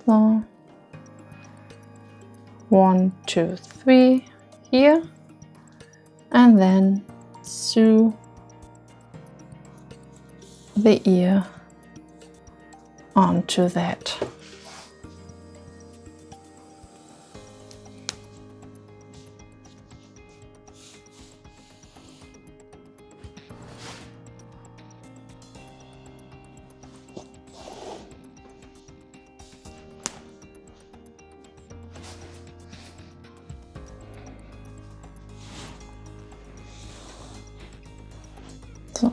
So 1, 2, 3 here, and then sew the ear onto that. So,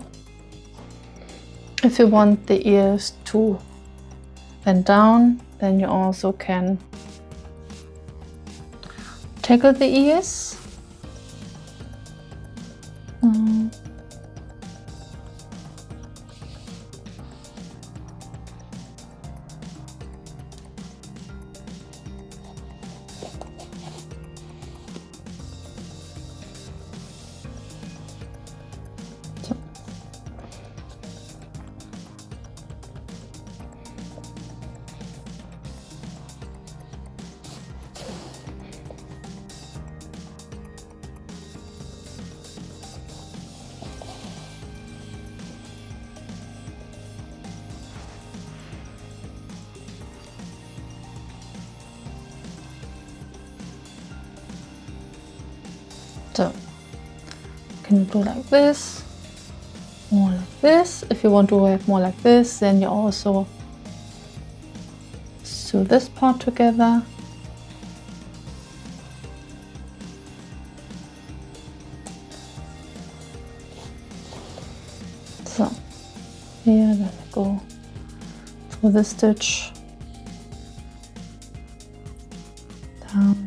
if you want the ears to bend down, then you also can tackle the ears. So you can do like this, more like this. If you want to have more like this, then you also sew this part together. So here, then I go through this stitch, down,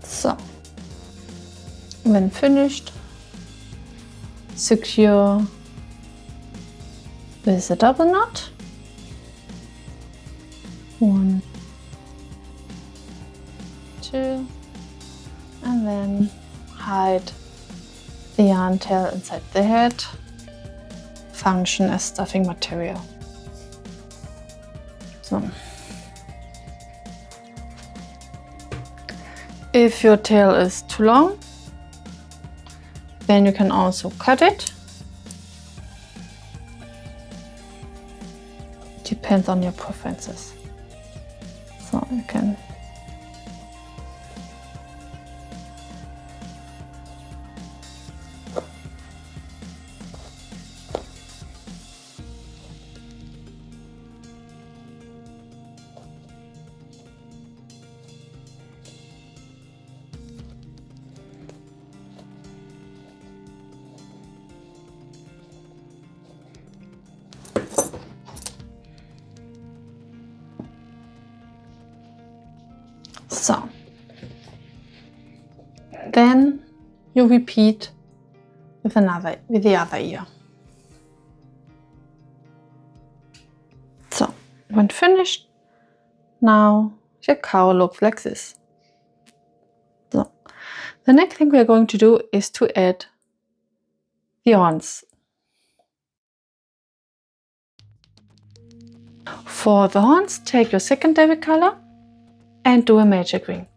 so when finished, secure with a double knot, 1, 2, and then hide the yarn tail inside the head, function as stuffing material. So if your tail is too long, then you can also cut it. Depends on your preferences. So you can so then you repeat with the other ear. So when finished, now your cow looks like this. So the next thing we are going to do is to add the horns. For the horns, take your secondary color and do a magic ring.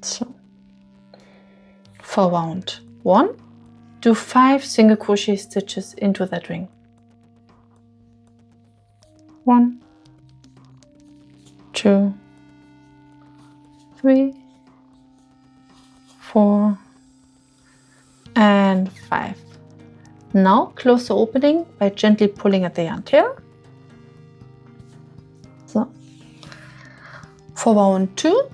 So for round 1, do 5 single crochet stitches into that ring. 1, 2, 3, 4, and 5. Now close the opening by gently pulling at the yarn tail. So for round 2,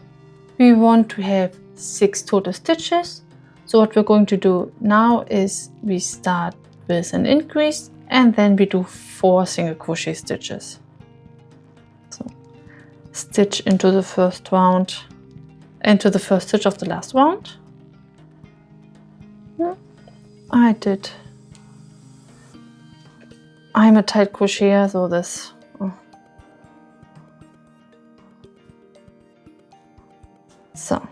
we want to have 6 total stitches. So what we're going to do now is we start with an increase and then we do 4 single crochet stitches. So stitch into the first round, into the first stitch of the last round. I'm a tight crocheter, so this. So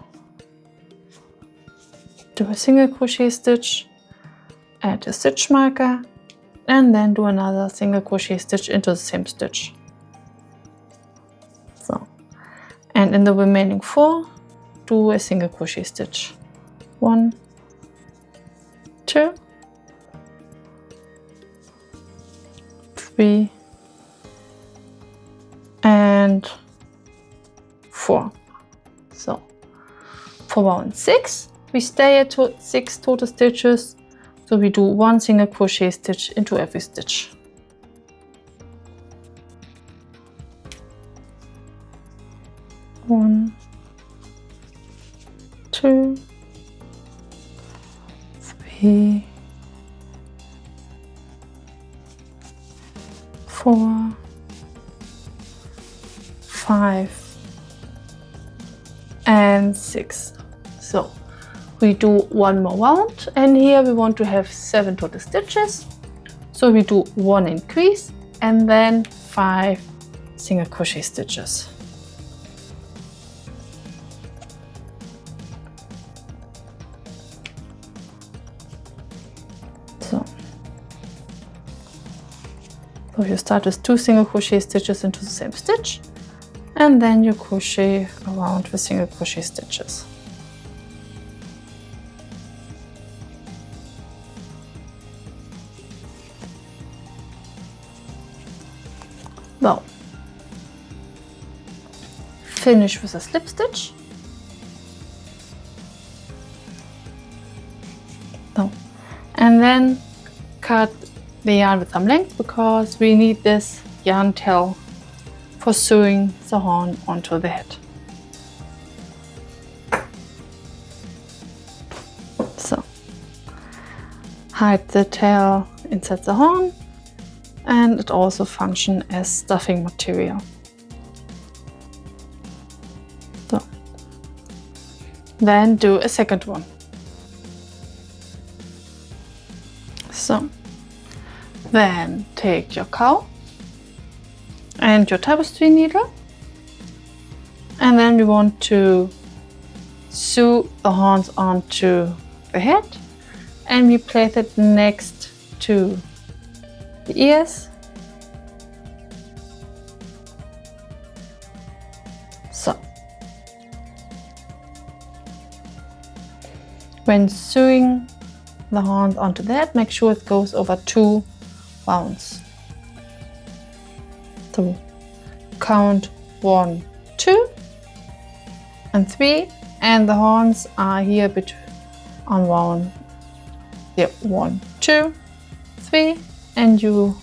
do a single crochet stitch, add a stitch marker, and then do another single crochet stitch into the same stitch. So, and in the remaining 4, do a single crochet stitch. 1, 2, 3, and 4. So for round 6, we stay at 6 total stitches. So we do 1 single crochet stitch into every stitch. One, 2, 3, 4, 5, and 6. So we do 1 more round, and here we want to have 7 total stitches. So we do 1 increase and then 5 single crochet stitches. So you start with 2 single crochet stitches into the same stitch, and then you crochet around with single crochet stitches. finish with a slip stitch. So, and then cut the yarn with some length because we need this yarn tail for sewing the horn onto the head. So, hide the tail inside the horn, and it also functions as stuffing material. So, then do a second one. So, then take your cow and your tapestry needle, and then we want to sew the horns onto the head, and we place it next to the ears. So, when sewing the horns onto the head, make sure it goes over 2 rounds. So count 1, 2, and 3, and the horns are here on round 1, 2, 3, and you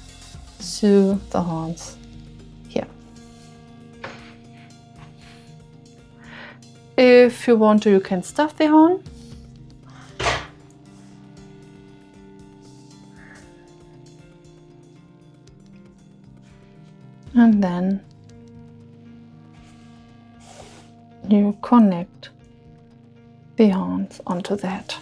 sew the horns here. If you want to, you can stuff the horn. And then you connect the horns onto the head.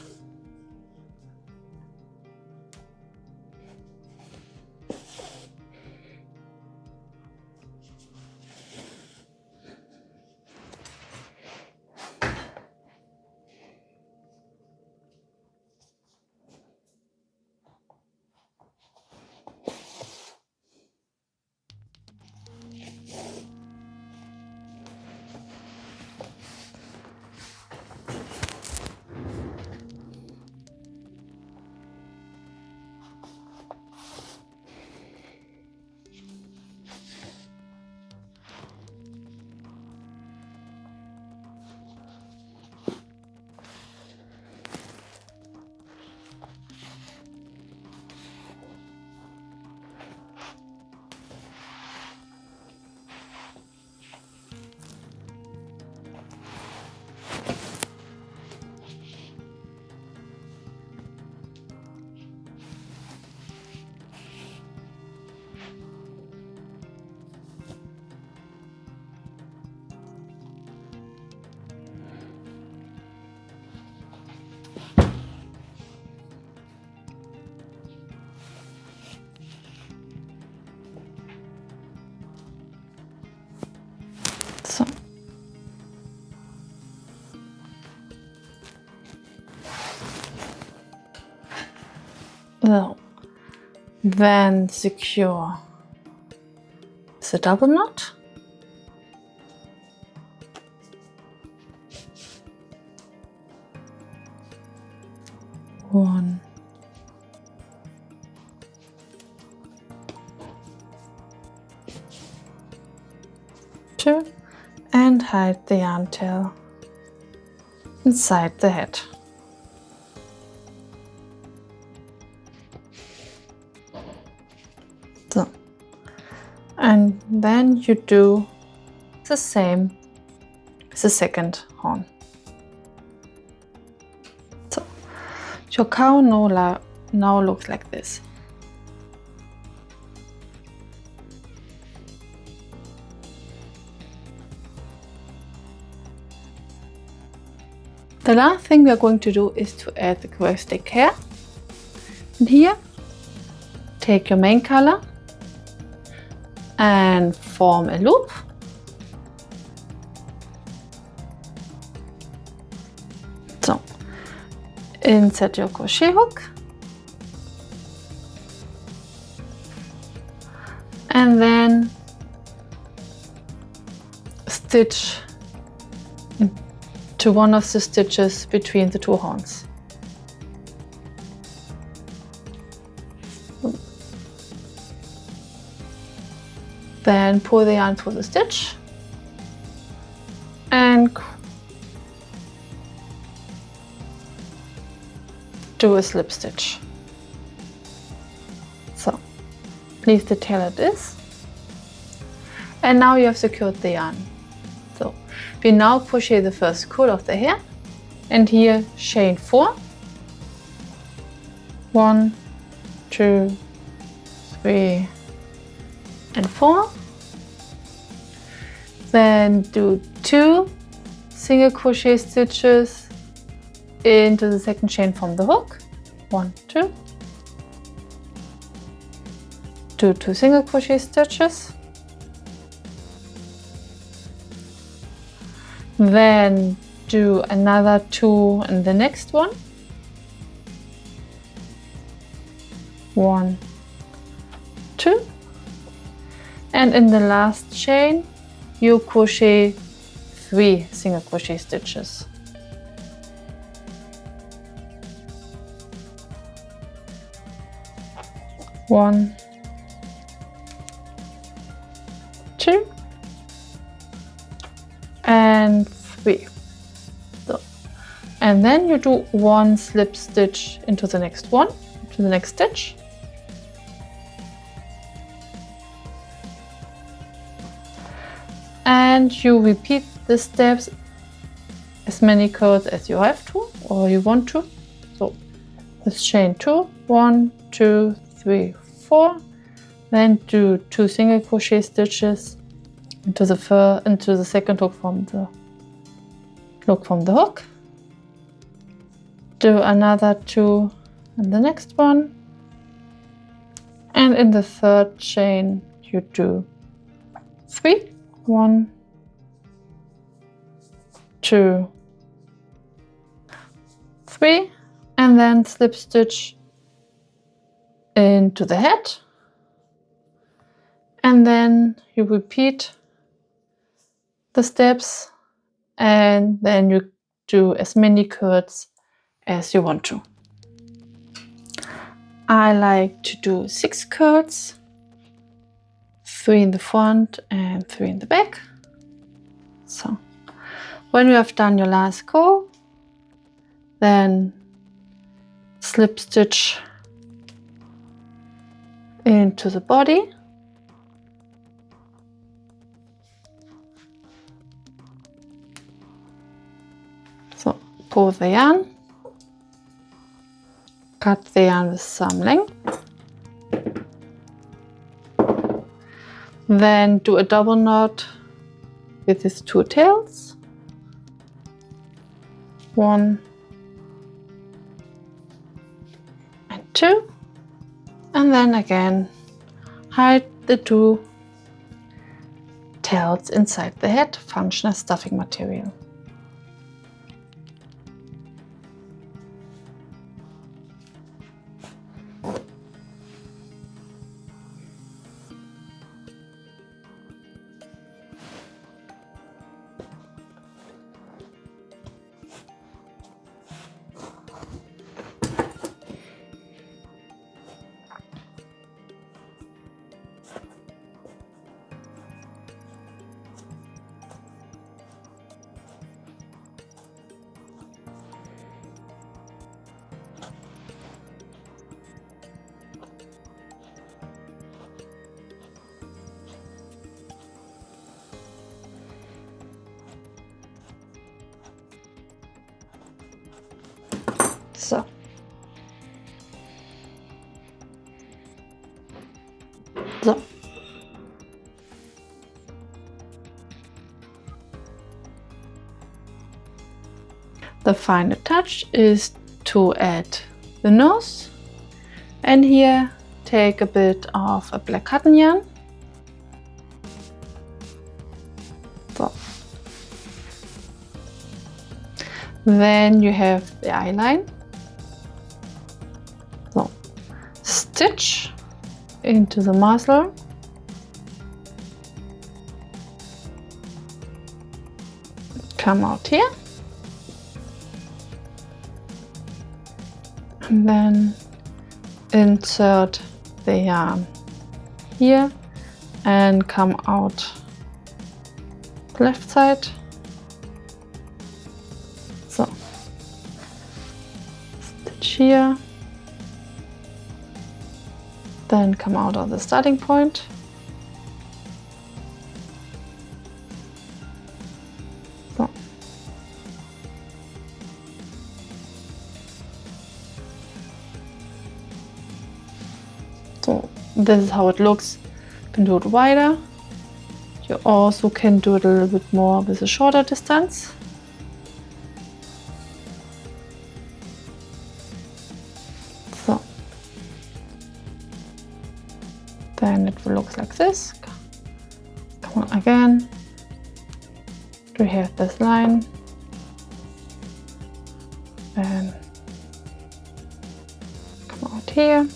So, then secure the double knot. One, two, and hide the yarn tail inside the head. So, and then you do the same with the second horn. So, your cow now looks like this. The last thing we are going to do is to add the crochet hair. And here, take your main color and form a loop. So, insert your crochet hook and then stitch to one of the stitches between the two horns. Then pull the yarn through the stitch do a slip stitch. So leave the tail at this. And now you have secured the yarn. So we now crochet the first coil of the hair, and here chain 4. 1, 2, 3 and 4. Then do 2 single crochet stitches into the second chain from the hook. 1, 2. Do 2 single crochet stitches. Then do another 2 in the next one. 1, 2. And in the last chain you crochet 3 single crochet stitches. One, 2 and 3. So, and then you do 1 slip stitch into the next one, to the next stitch. And you repeat the steps as many counts as you have to or you want to. So let's chain 2, 1, 2, 3, 4. Then do 2 single crochet stitches into the second hook from the hook. Do another 2 in the next one. And in the third chain you do 3. 1, 2, 3, and then slip stitch into the head, and then you repeat the steps, and then you do as many curls as you want to. I like to do 6 curls. 3 in the front and 3 in the back. So when you have done your last curl, then slip stitch into the body. So pull the yarn, cut the yarn with some length. Then do a double knot with these 2 tails. 1 and 2. And then again hide the 2 tails inside the head, function as stuffing material. So the final touch is to add the nose, and here take a bit of a black cotton yarn. So then you have the eye line. So stitch into the muzzle, come out here, and then insert the yarn here and come out the left side. So stitch here, then come out of the starting point. So. So this is how it looks. You can do it wider. You also can do it a little bit more with a shorter distance. So then it will look like this. Come on again. We have this line. And come out here.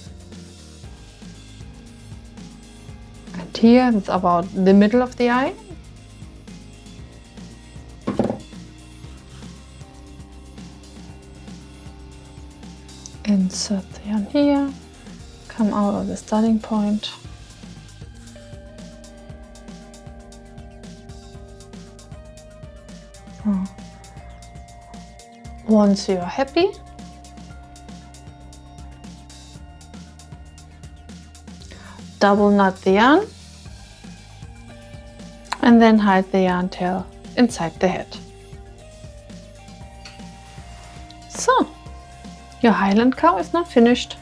And here it's about the middle of the eye. Insert the yarn here, come out of the starting point. So. Once you are happy, double knot the yarn and then hide the yarn tail inside the head. So, your Highland Cow is now finished.